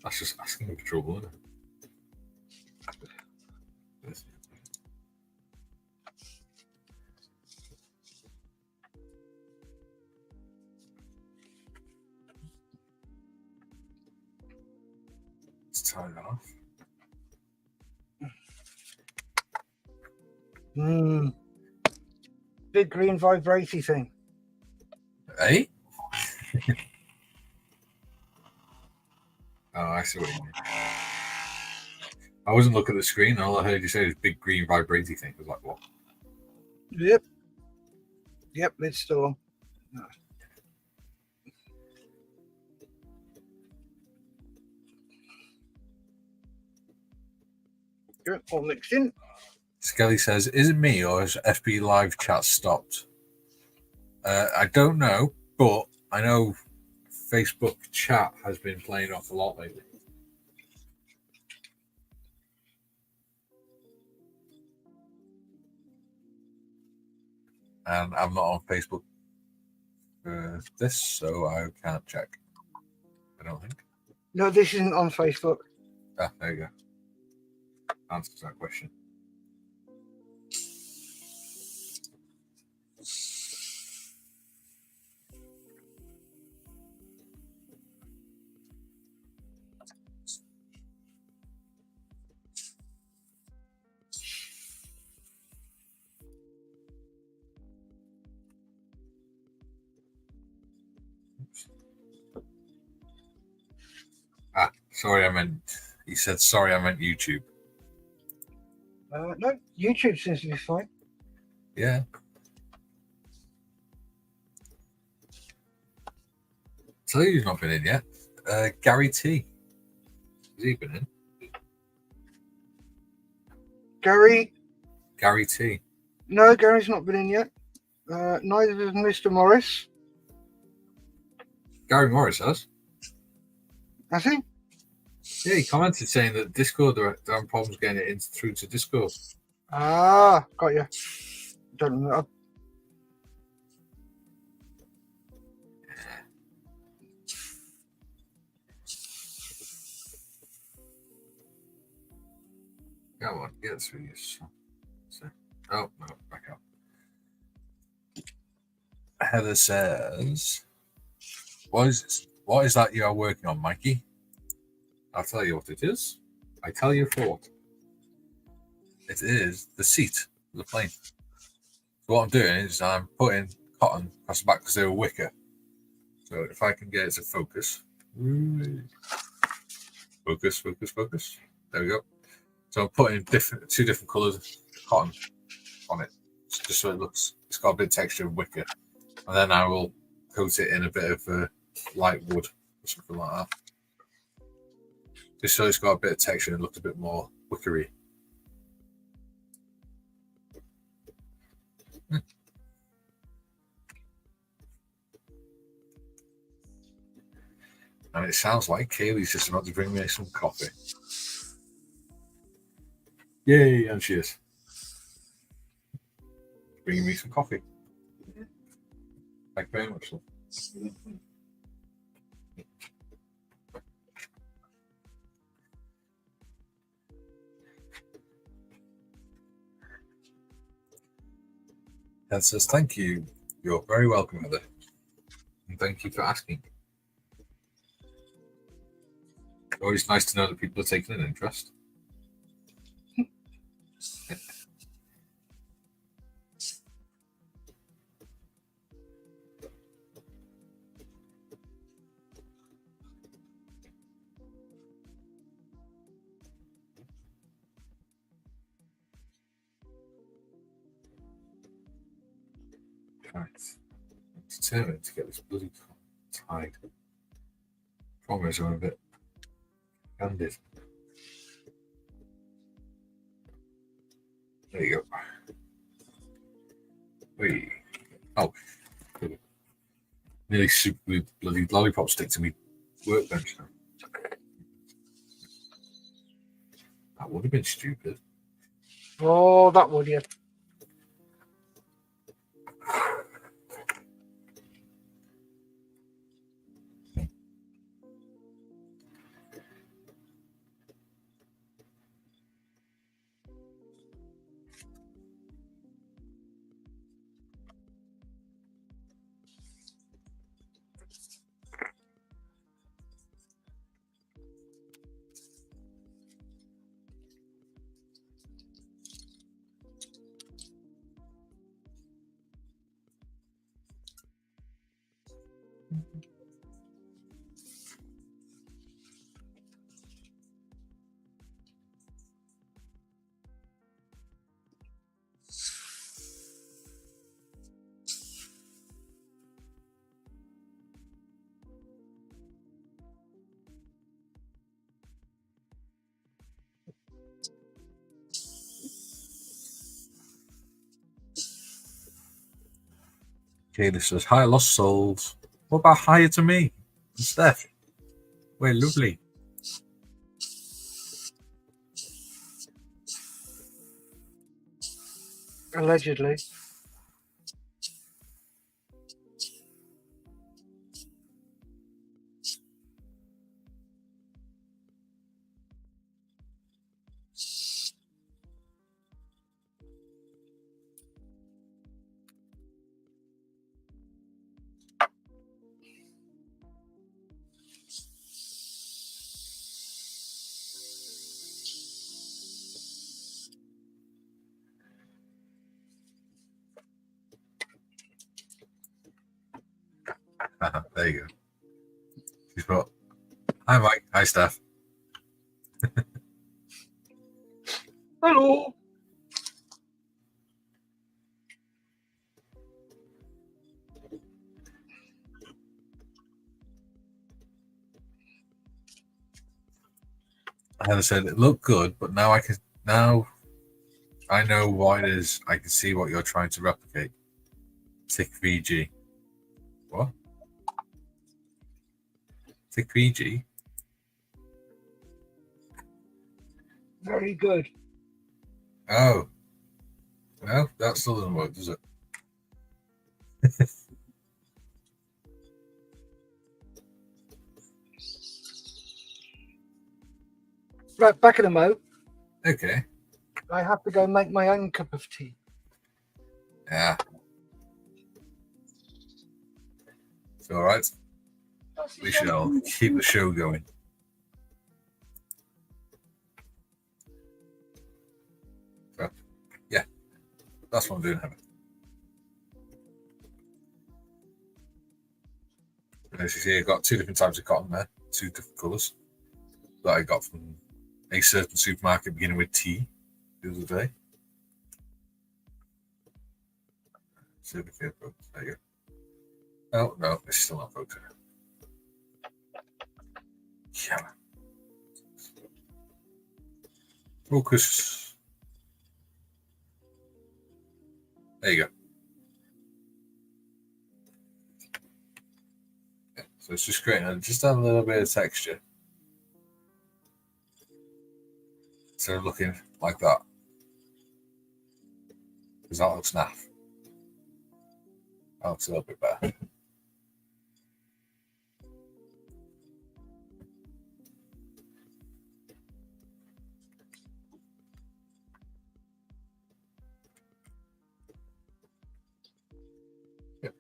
That's just asking for trouble, isn't it? Let's tie that off. Big green vibraty thing. Eh? Oh, I see what you mean. I wasn't looking at the screen. All I heard you say was big green vibrating thing. I was like, what? Yep. Yep, it's still on. No. Good, all mixed in. Skelly says, is it me or has FB Live chat stopped? I don't know, but I know Facebook chat has been playing off a lot lately. And I'm not on Facebook. with this, so I can't check. I don't think. No, this isn't on Facebook. Ah, there you go. Answers that question. Ah, sorry, I meant. He said, sorry, I meant YouTube. No, YouTube seems to be fine. Yeah. So you've not been in yet. Gary T. Has he been in? Gary? Gary T. No, Gary's not been in yet. Neither has Mr. Morris. Gary Morris has. Has he? Yeah, he commented saying that Discord, they're having problems getting it in through to Discord. Ah, got you. Don't know. Come on, get through this. Oh, no, back up. Heather says, what is that you are working on, Mikey? I'll tell you what it is. I tell you for what. It is the seat of the plane. So what I'm doing is I'm putting cotton across the back because they were wicker. So if I can get it to focus. Focus. There we go. So I'm putting two different colours of cotton on it. Just so it looks, it's got a bit of texture of wicker. And then I will coat it in a bit of light wood or something like that. Just so it's got a bit of texture and looks a bit more wickery. And it sounds like Kaylee's just about to bring me some coffee. Yay, and she is. Bringing me some coffee. Thank you very much. Heather says, thank you. You're very welcome, Heather. And thank you for asking. Always nice to know that people are taking an interest. Right. I'm determined to get this bloody tied. Promise I'm a bit candid. There you go. Wait. Oh. Nearly super glued bloody lollipop stick to me workbench now. That would have been stupid. Oh, that would you. Kayla says, hi, lost souls. What about higher to me? And Steff? We're lovely. Allegedly. There you go. She's put, hi Mike, hi Steff. Hello. Heather said it looked good, but now I know what it is. I can see what you're trying to replicate. Tick VG. What? Tick VG? Very good. Oh. Well, that still doesn't work, does it? Right, back in a mo. Okay. I have to go make my own cup of tea. Yeah. It's all right. We shall keep the show going. So, yeah, that's what I'm doing, Heather. As you see, I've got two different types of cotton there, two different colours that I got from a certain supermarket beginning with T the other day. There you go. Oh, no, it's still not focusing. Yeah. Focus. There you go. Yeah, so it's just creating just a little bit of texture. Instead of looking like that. Because that looks naff. That looks a little bit better. Yep.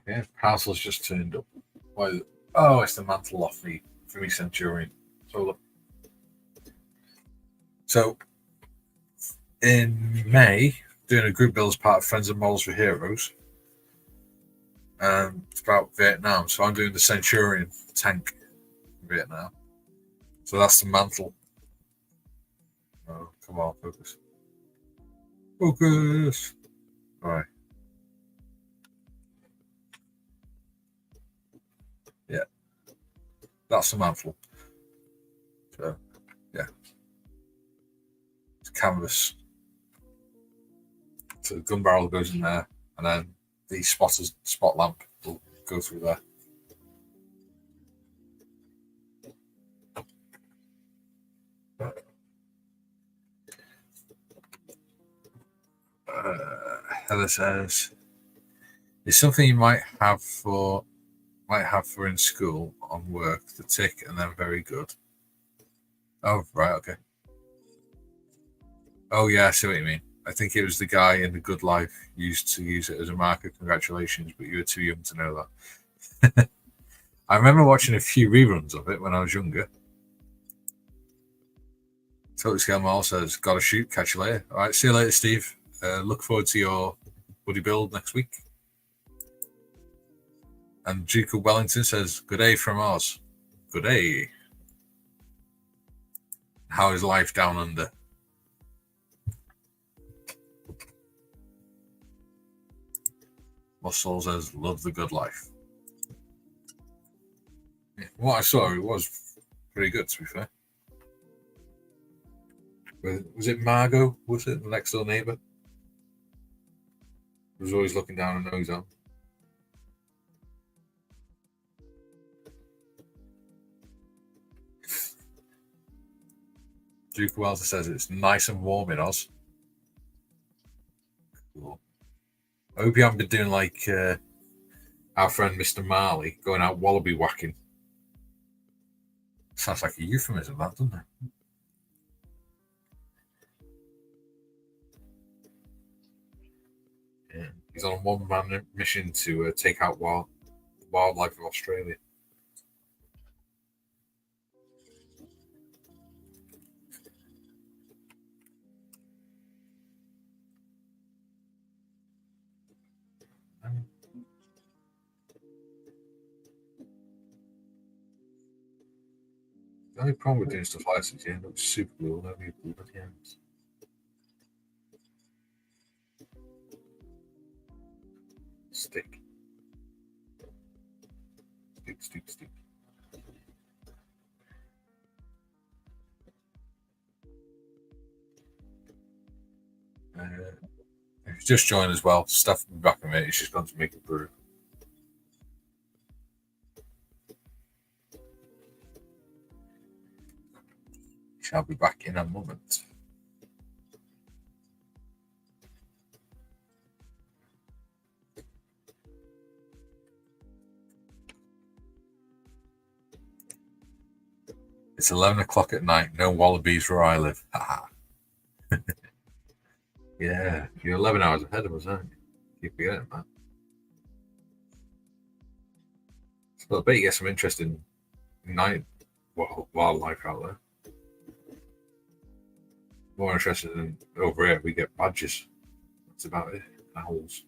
Yeah, parcel's just turned up. Why? Oh, it's the mantle off me for me Centurion. So look. So in May, doing a group build as part of Friends and Models for Heroes. It's about Vietnam. So I'm doing the Centurion tank in Vietnam. So that's the mantle. Oh, come on, focus. Focus. All right. Yeah. That's the mantle. So, yeah. It's canvas. So the gun barrel goes in there, and then the spot lamp will go through there. Heather says, "It's something you might have for in school on work. The tick and then very good." Oh right, okay. Oh yeah, I see what you mean. I think it was the guy in The Good Life used to use it as a marker. Congratulations, but you were too young to know that. I remember watching a few reruns of it when I was younger. Totally Scale Mall says, "Gotta shoot, catch you later." All right, see you later, Steve. Look forward to your buddy build next week. And Duke of Wellington says, "Good day from Oz." Good day. How is life down under? Muscle says, "Love the good life." Yeah, what I saw, it was pretty good, to be fair. Was it Margot? Was it the next door neighbour? Was always looking down her nose on. Duke Welter says it's nice and warm in Oz. Cool. I hope you haven't been doing like our friend Mr. Marley going out wallaby whacking. Sounds like a euphemism, that, doesn't it? Yeah. He's on a one-man mission to take out wildlife of Australia. The only problem with doing stuff like this is you end up super glue all over your bloody hands. Stick. Stick. If you just joined as well, Steff will be back in a minute. She's gone to make a brew. Shall be back in a moment. It's 11 o'clock at night. No wallabies where I live. Yeah, you're 11 hours ahead of us, aren't you? Keep forgetting that. So I bet you get some interesting night wildlife out there. More interested than over here. We get badgers. That's about it. Owls.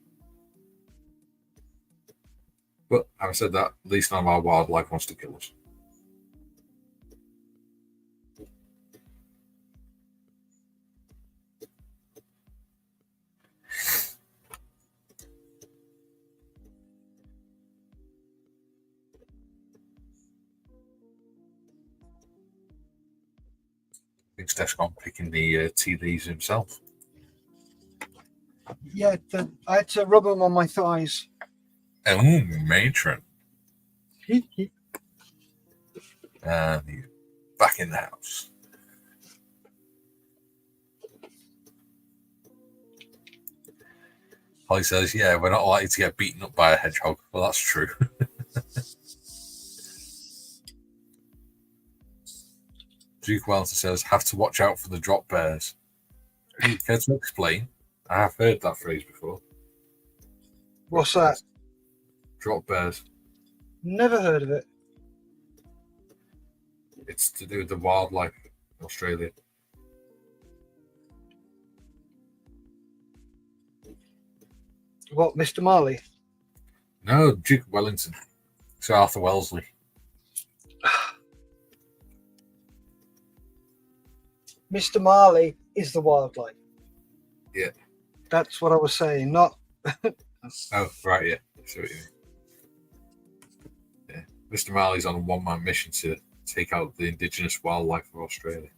But having said that, at least none of our wildlife wants to kill us. I think Steff's gone picking the tea leaves himself. Yeah, I had to rub them on my thighs. Oh, matron. And he's back in the house. Holly says, yeah, we're not likely to get beaten up by a hedgehog. Well, that's true. Duke Wellington says, have to watch out for the drop bears. Care to explain? I have heard that phrase before. What's that? Drop bears. Never heard of it. It's to do with the wildlife in Australia. What, Mr. Marley? No, Duke Wellington. Sir Arthur Wellesley. Mr. Marley is the wildlife. Yeah. That's what I was saying, not... Oh, right, yeah. I see what you mean. Yeah. Mr. Marley's on a one-man mission to take out the indigenous wildlife of Australia.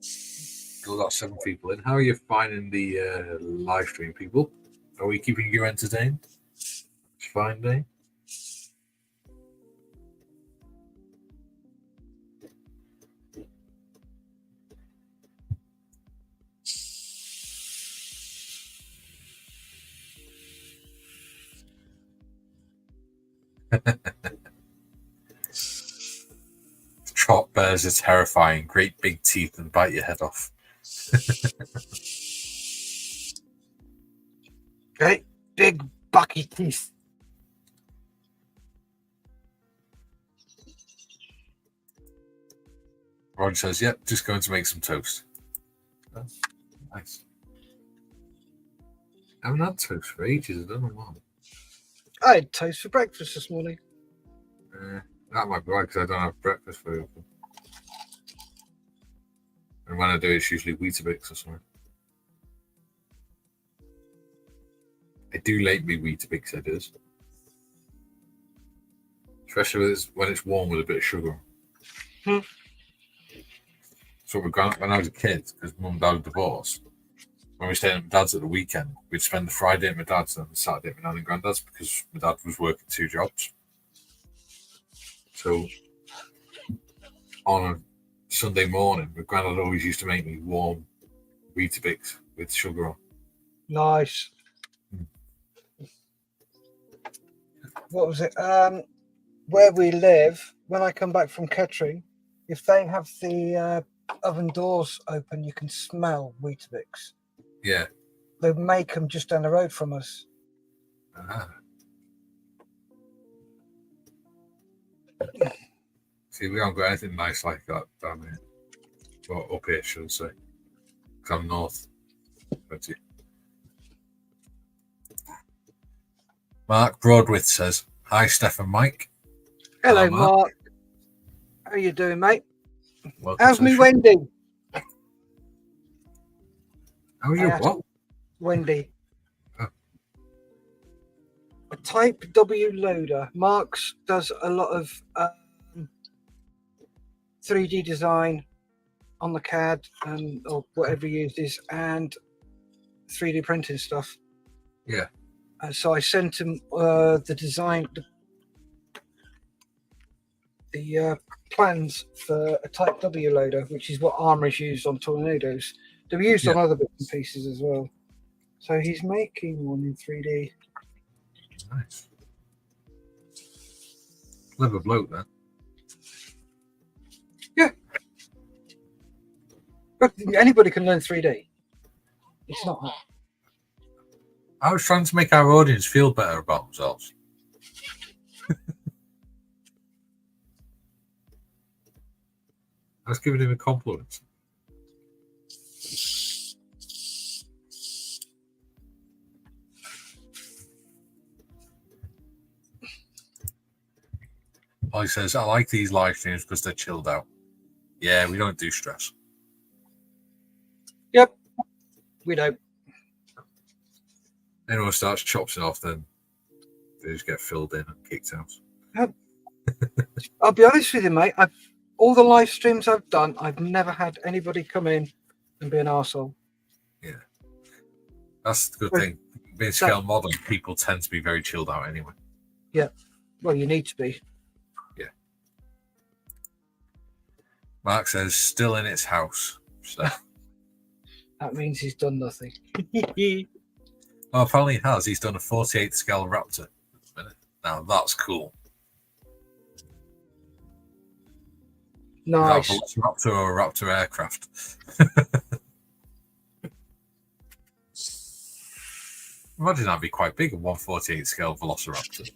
Still got 7 people in. How are you finding the live stream, people? Are we keeping you entertained? It's a fine day. Trot bears are terrifying. Great big teeth and bite your head off. Great big bucky teeth. Roger says, yep, just going to make some toast. Oh, nice. I haven't had toast for ages. I don't know why. I had toast for breakfast this morning. That might be why, because I don't have breakfast very often. And when I do, it's usually Weetabix or something. I do like me Weetabix, I do. Especially when it's warm with a bit of sugar. So when I was a kid, because mum and dad were divorced, when we stayed at my dad's at the weekend, we'd spend the Friday at my dad's and the Saturday at my nan and granddad's because my dad was working 2 jobs. So on a Sunday morning, my granddad always used to make me warm Weetabix with sugar on. Nice. What was it? Where we live, when I come back from Kettering, if they have the oven doors open, you can smell Weetabix. Yeah. They make them just down the road from us. See, we haven't got anything nice like that down here. Well, up here, should I say. Because I'm north. But, yeah. Mark Broadwith says, "Hi, Steff and Mike." Hello, Mark. How you doing, mate? Welcome. How's me Wendy? How are you? What? Wendy. Oh. A Type W loader. Mark's does a lot of 3D design on the CAD or whatever he uses, and 3D printing stuff. Yeah. So I sent him the design, the plans for a Type W loader, which is what Armour's used on Tornadoes. They're used on other bits and pieces as well. So he's making one in 3D. Nice. Clever bloke, then. Yeah. But anybody can learn 3D. It's not hard. I was trying to make our audience feel better about themselves. I was giving him a compliment. He says, "I like these live streams because they're chilled out." Yeah, we don't do stress. Yep, we don't. Anyone starts chopping off, then they just get filled in and kicked out. I'll be honest with you, mate. All the live streams I've done, I've never had anybody come in and be an arsehole. Yeah. That's the good thing. Being scale modern, people tend to be very chilled out anyway. Yeah. Well, you need to be. Yeah. Mark says, "Still in its house." So. That means he's done nothing. Oh, apparently he has. He's done a 48 scale Raptor. Now that's cool. Nice. Is that a Raptor or a Raptor aircraft? Imagine that'd be quite big, a 148 scale Velociraptor.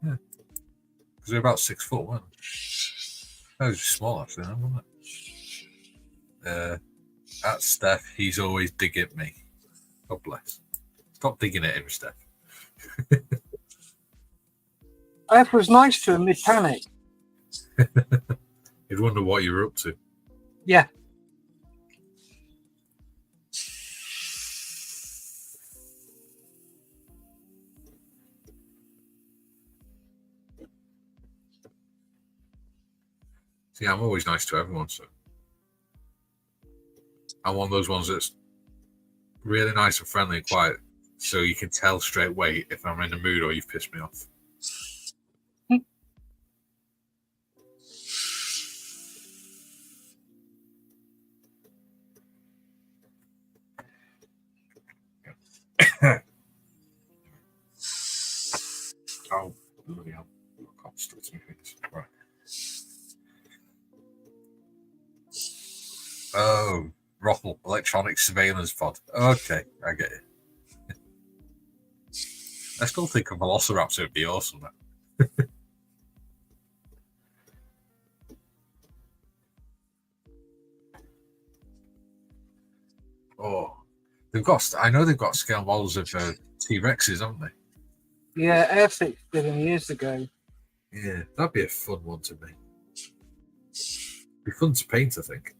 Yeah. Because they're about 6 foot, weren't they? That was small, actually, wasn't it? That's Steff. He's always digging at me. God bless. Stop digging at him, Steff. That was nice to him mid-panic. You'd wonder what you were up to. Yeah. See, I'm always nice to everyone, so I'm one of those ones that's really nice and friendly and quiet, so you can tell straight away if I'm in the mood or you've pissed me off. Oh, bloody hell. I can't stick to my fingers. Right. Oh, Rothel, electronic surveillance pod. Okay, I get it. I still think a Velociraptor would be awesome. Oh, I know they've got scale models of T-Rexes, haven't they? Yeah, Airfix did them years ago. Yeah, that'd be a fun one to make. Be fun to paint, I think.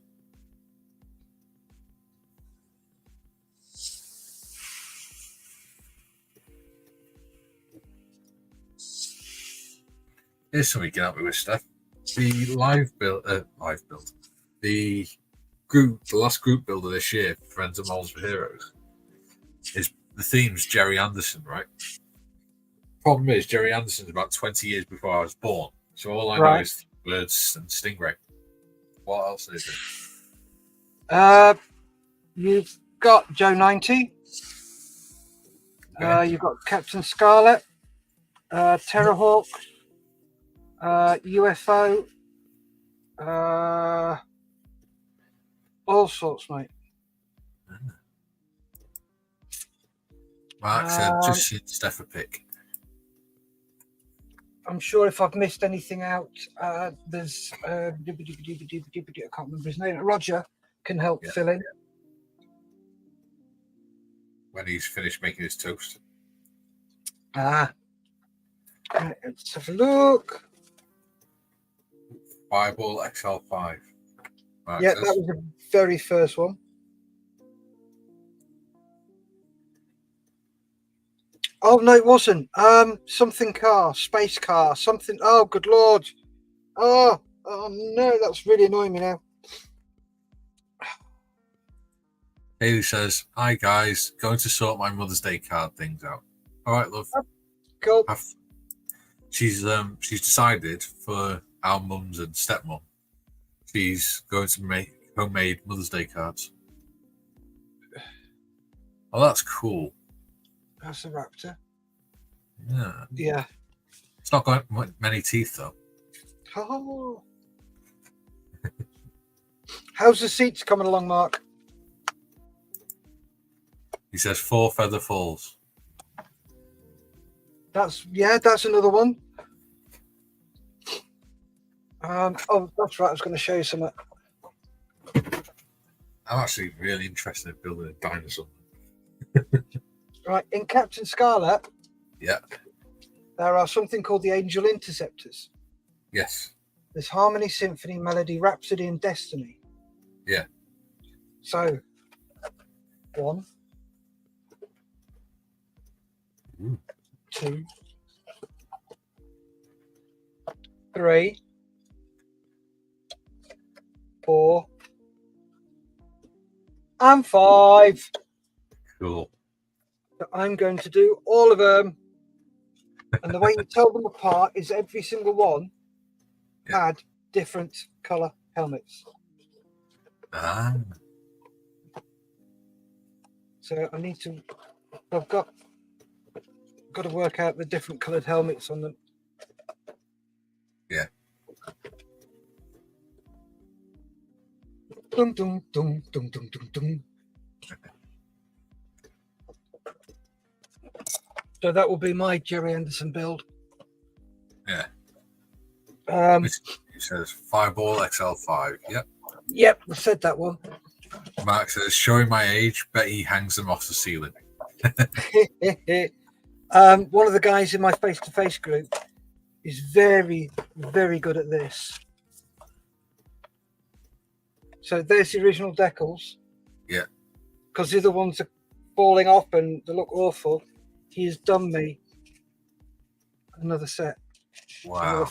Here's something you can help me with, Steff. The live build, the last group builder this year, Friends of Models for Heroes, is the theme's Jerry Anderson, right? Problem is, Jerry Anderson's about 20 years before I was born, so all I know is birds and stingray. What else is it? You've got Joe 90. Okay. You've got Captain Scarlet, Terrorhawk, UFO, all sorts, mate. Mark said, just seen Steff a pic. I'm sure if I've missed anything out, there's I can't remember his name. Roger can help fill in. When he's finished making his toast. Right, let's have a look. Fireball XL5. Mark Yeah, says. that was the very first one. Oh no, it wasn't. Something car, space car, something. Oh, good lord. Oh no, that's really annoying me now. Haley says, "Hi guys, going to sort my Mother's Day card things out." All right, love. Cool. She's decided for our mums and stepmom, she's going to make homemade Mother's Day cards. Oh, that's cool. That's a raptor. Yeah. Yeah. It's not got many teeth though. Oh. How's the seats coming along, Mark? He says 4 feather falls. That's another one. Oh, that's right. I was going to show you something. I'm actually really interested in building a dinosaur. Right, in Captain Scarlet, Yeah. there are something called the Angel Interceptors. Yes. There's Harmony, Symphony, Melody, Rhapsody, and Destiny. Yeah. So, 1, 2, 3, 4, and 5. Cool. So I'm going to do all of them. And the way you tell them apart is every single one had different colour helmets. Ah. So I need to, I've got to work out the different coloured helmets on them. Yeah. Dum dum dum dum dum dum dum. So that will be my Jerry Anderson build. Yeah. He says Fireball XL5. Yep. Yep, I said that one. Mark says, showing my age, bet he hangs them off the ceiling. One of the guys in my face-to-face group is very, very good at this. So there's the original decals. Yeah. Because the other ones are falling off and they look awful. He has done me another set. Wow.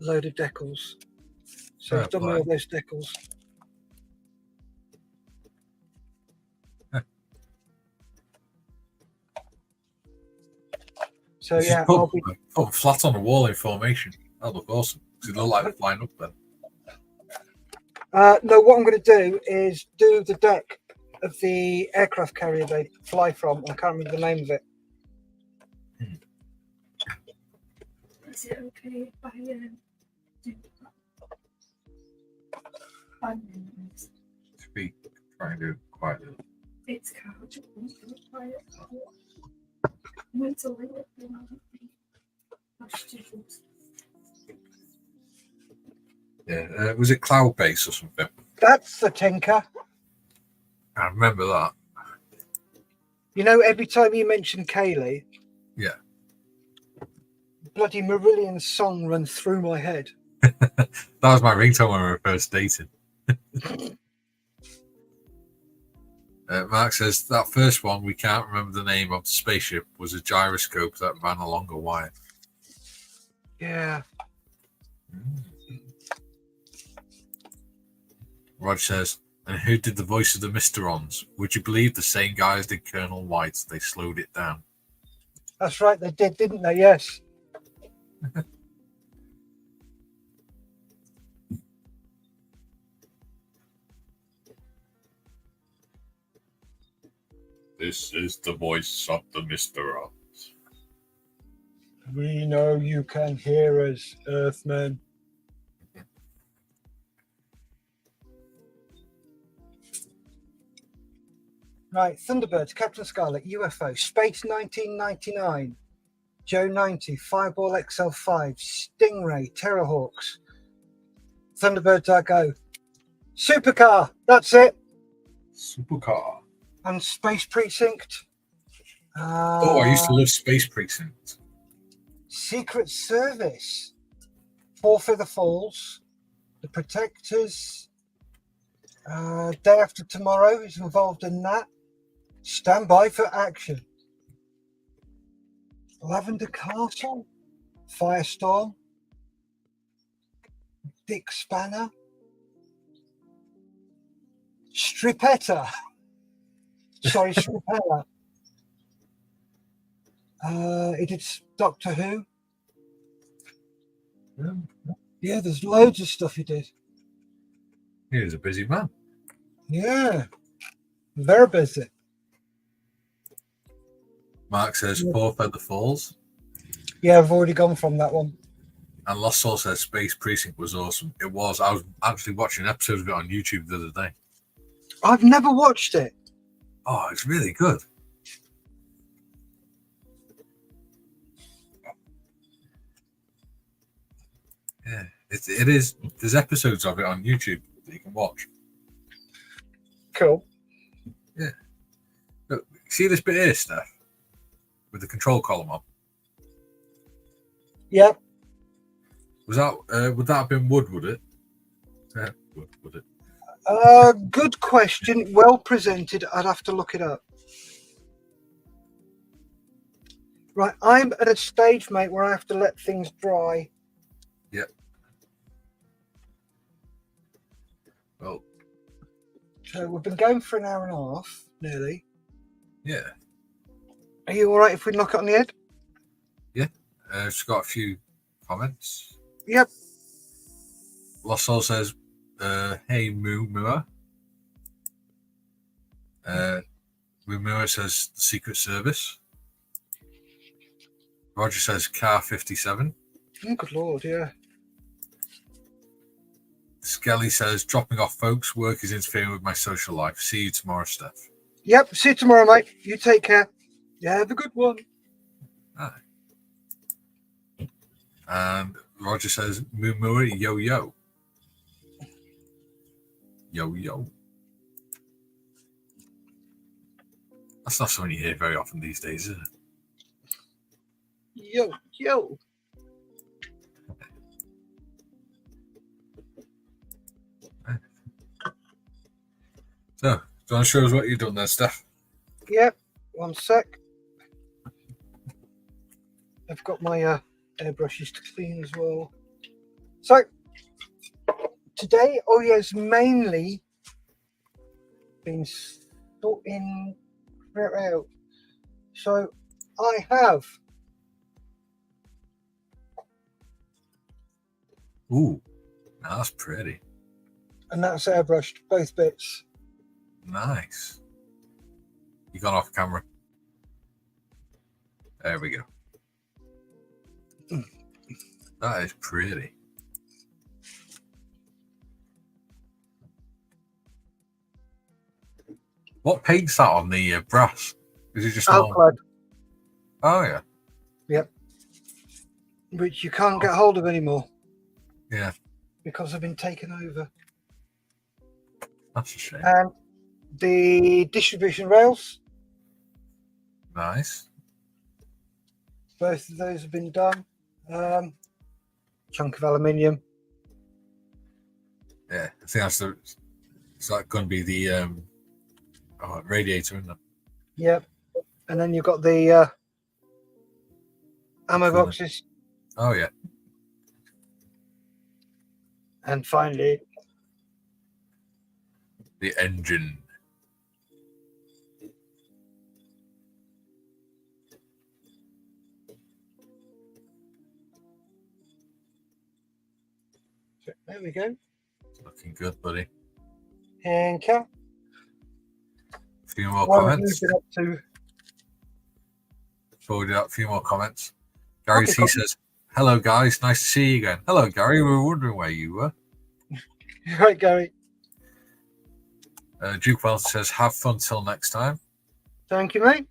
Load of decals. So he's done me all those decals. So yeah, put them flat on the wall in formation. That'd look awesome. Because it look like they're flying up then. No, what I'm going to do is do the deck of the aircraft carrier they fly from. I can't remember the name of it. Is it okay if I do 5 minutes? Speak. Try and do it quietly. It's couch. Quiet. Mentally, yeah. Was it cloud base or something? That's the Tinker. I remember that. You know, every time you mention Kaylee, Yeah. bloody Marillion's song runs through my head. That was my ringtone when we were first dating. Mark says that first one, we can't remember the name of the spaceship, was a gyroscope that ran along a wire. Yeah. Rog says, and who did the voice of the Mysterons? Would you believe the same guys did Colonel White? They slowed it down. That's right, they did, didn't they? Yes. This is the voice of the Mysterons. We know you can hear us, Earthmen. Right, Thunderbirds, Captain Scarlet, UFO, Space 1999, Joe 90, Fireball XL5, Stingray, Terrorhawks, Thunderbirds I go, Supercar, that's it, Supercar. and Space Precinct. Oh, I used to love Space Precinct. Secret Service, Four Feather Falls, The Protectors, Day After Tomorrow is involved in that. Stand by for action. Lavender Castle, Firestorm, Dick Spanner, Stripetta. Sorry, Stripetta. He did Doctor Who. Yeah, there's loads of stuff he did. He was a busy man. Yeah, very busy. Mark says Four Feather Falls. Yeah, I've already gone from that one. And Lost Soul says Space Precinct was awesome. It was. I was actually watching an episode of it on YouTube the other day. I've never watched it. Oh, it's really good. Yeah, it is. There's episodes of it on YouTube that you can watch. Cool. Yeah. Look, see this bit here, Steph? With the control column on. Yep. Was that would that have been wood? Would it? Yeah, would it? Good question. Well presented. I'd have to look it up. Right, I'm at a stage, mate, where I have to let things dry. Yep. Well. So we've been going for an hour and a half, nearly. Yeah. Are you all right if we knock it on the head? Yeah. It's got a few comments. Yep. Lost Soul says, hey, Moo. Moo says the Secret Service. Roger says Car 57. Oh, good Lord, yeah. Skelly says, dropping off, folks. Work is interfering with my social life. See you tomorrow, Steph. Yep, see you tomorrow, mate. You take care. Yeah, have a good one. Aye. And Roger says, Moo, yo, yo. Yo, yo. That's not something you hear very often these days, is it? Yo, yo. So, do you want to show us what you've done there, Steph? Yep, one sec. I've got my airbrushes to clean as well. So, today Oyo's mainly been sorting it out. So, I have. Ooh, that's pretty. And that's airbrushed, both bits. Nice. You gone off camera. There we go. That is pretty. What paint's that on the brass? Is it just all... Alclad, Oh, yeah. yep. Which you can't get hold of anymore. Yeah. Because they've been taken over. That's a shame. And the distribution rails. Nice. Both of those have been done. Chunk of aluminium. Yeah, I think that's the. Is that going to be the radiator, isn't it? Yep. And then you've got the ammo Cool. boxes. Oh yeah. And finally, The engine. there we go. Looking good, buddy. And Cal, A few more what have you comments. been up to? Forwarded out a few more comments. Gary Okay, C cool. says, "Hello guys, nice to see you again." Hello Gary, we were wondering where you were. Right, Gary. Duke Wells says, "Have fun till next time." Thank you, mate.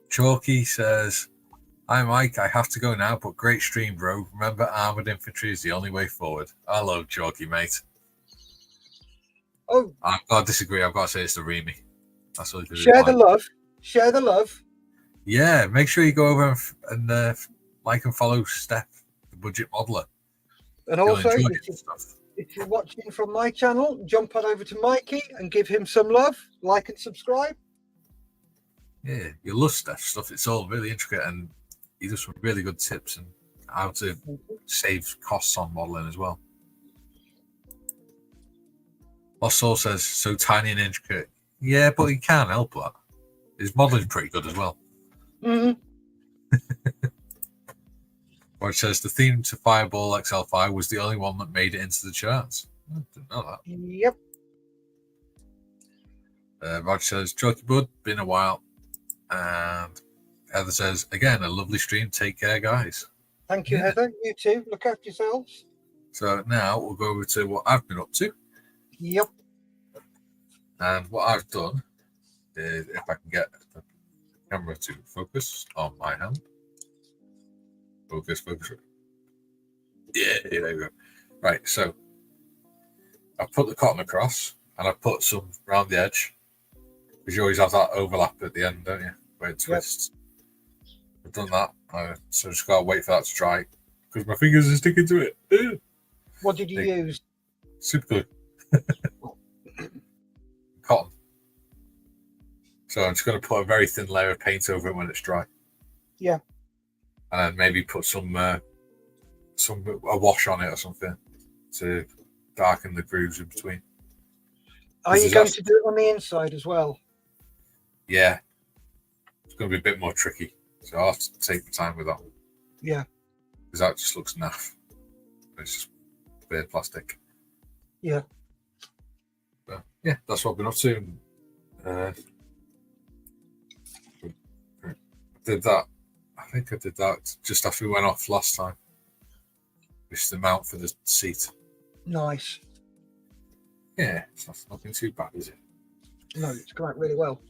Chalky says, "Hi Mike, I have to go now, but great stream, bro. Remember, armored infantry is the only way forward." I love Chalky, mate. Oh, I've got to disagree. I've got to say it's the Remy. That's what it is. share the love. Share the love. Yeah, make sure you go over and like and follow Steff, the budget modeler. And You'll also, enjoy if it and stuff. you're watching from my channel, jump on over to Mikey and give him some love. Like and subscribe. Yeah, you love Steff stuff. It's all really intricate, and he does some really good tips and how to save costs on modeling as well. Lost Soul says, "So tiny and intricate." Yeah, but he can't help that. His modeling's pretty good as well. Mm-hmm. Where it says the theme to Fireball XL5 was the only one that made it into the charts. I didn't know that. Yep. Roger says, "Jockey Bud, been a while." And Heather says, "Again, a lovely stream. Take care, guys." Thank you, Yeah. Heather. You too. Look after yourselves. So now we'll go over to what I've been up to. Yep. And what I've done is, if I can get the camera to focus on my hand. Focus. Yeah, there we go. Right, so I put the cotton across and I put some around the edge, because you always have that overlap at the end, don't you, where it twists. I've done that, so I just got to wait for that to dry, because my fingers are sticking to it. What did you use? Super glue. Cotton. So I'm just going to put a very thin layer of paint over it when it's dry. Yeah. And then maybe put a wash on it or something to darken the grooves in between. Are you going to do it on the inside as well? Yeah. It's going to be a bit more tricky. So I'll have to take the time with that. Yeah. Because that just looks naff. It's just bare plastic. Yeah. But yeah, that's what I've been up to. Did that. I think I did that just after we went off last time. Which is the mount for the seat. Nice. Yeah, it's not looking too bad, is it? No, it's come out really well.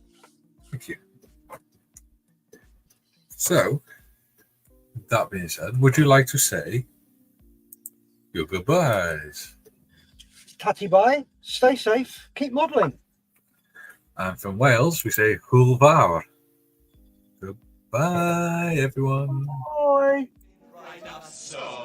Thank you. So, that being said, would you like to say your goodbyes? Tatty bye. Stay safe. Keep modelling. And from Wales, we say Hwyl. Goodbye, everyone. Bye. Right up so.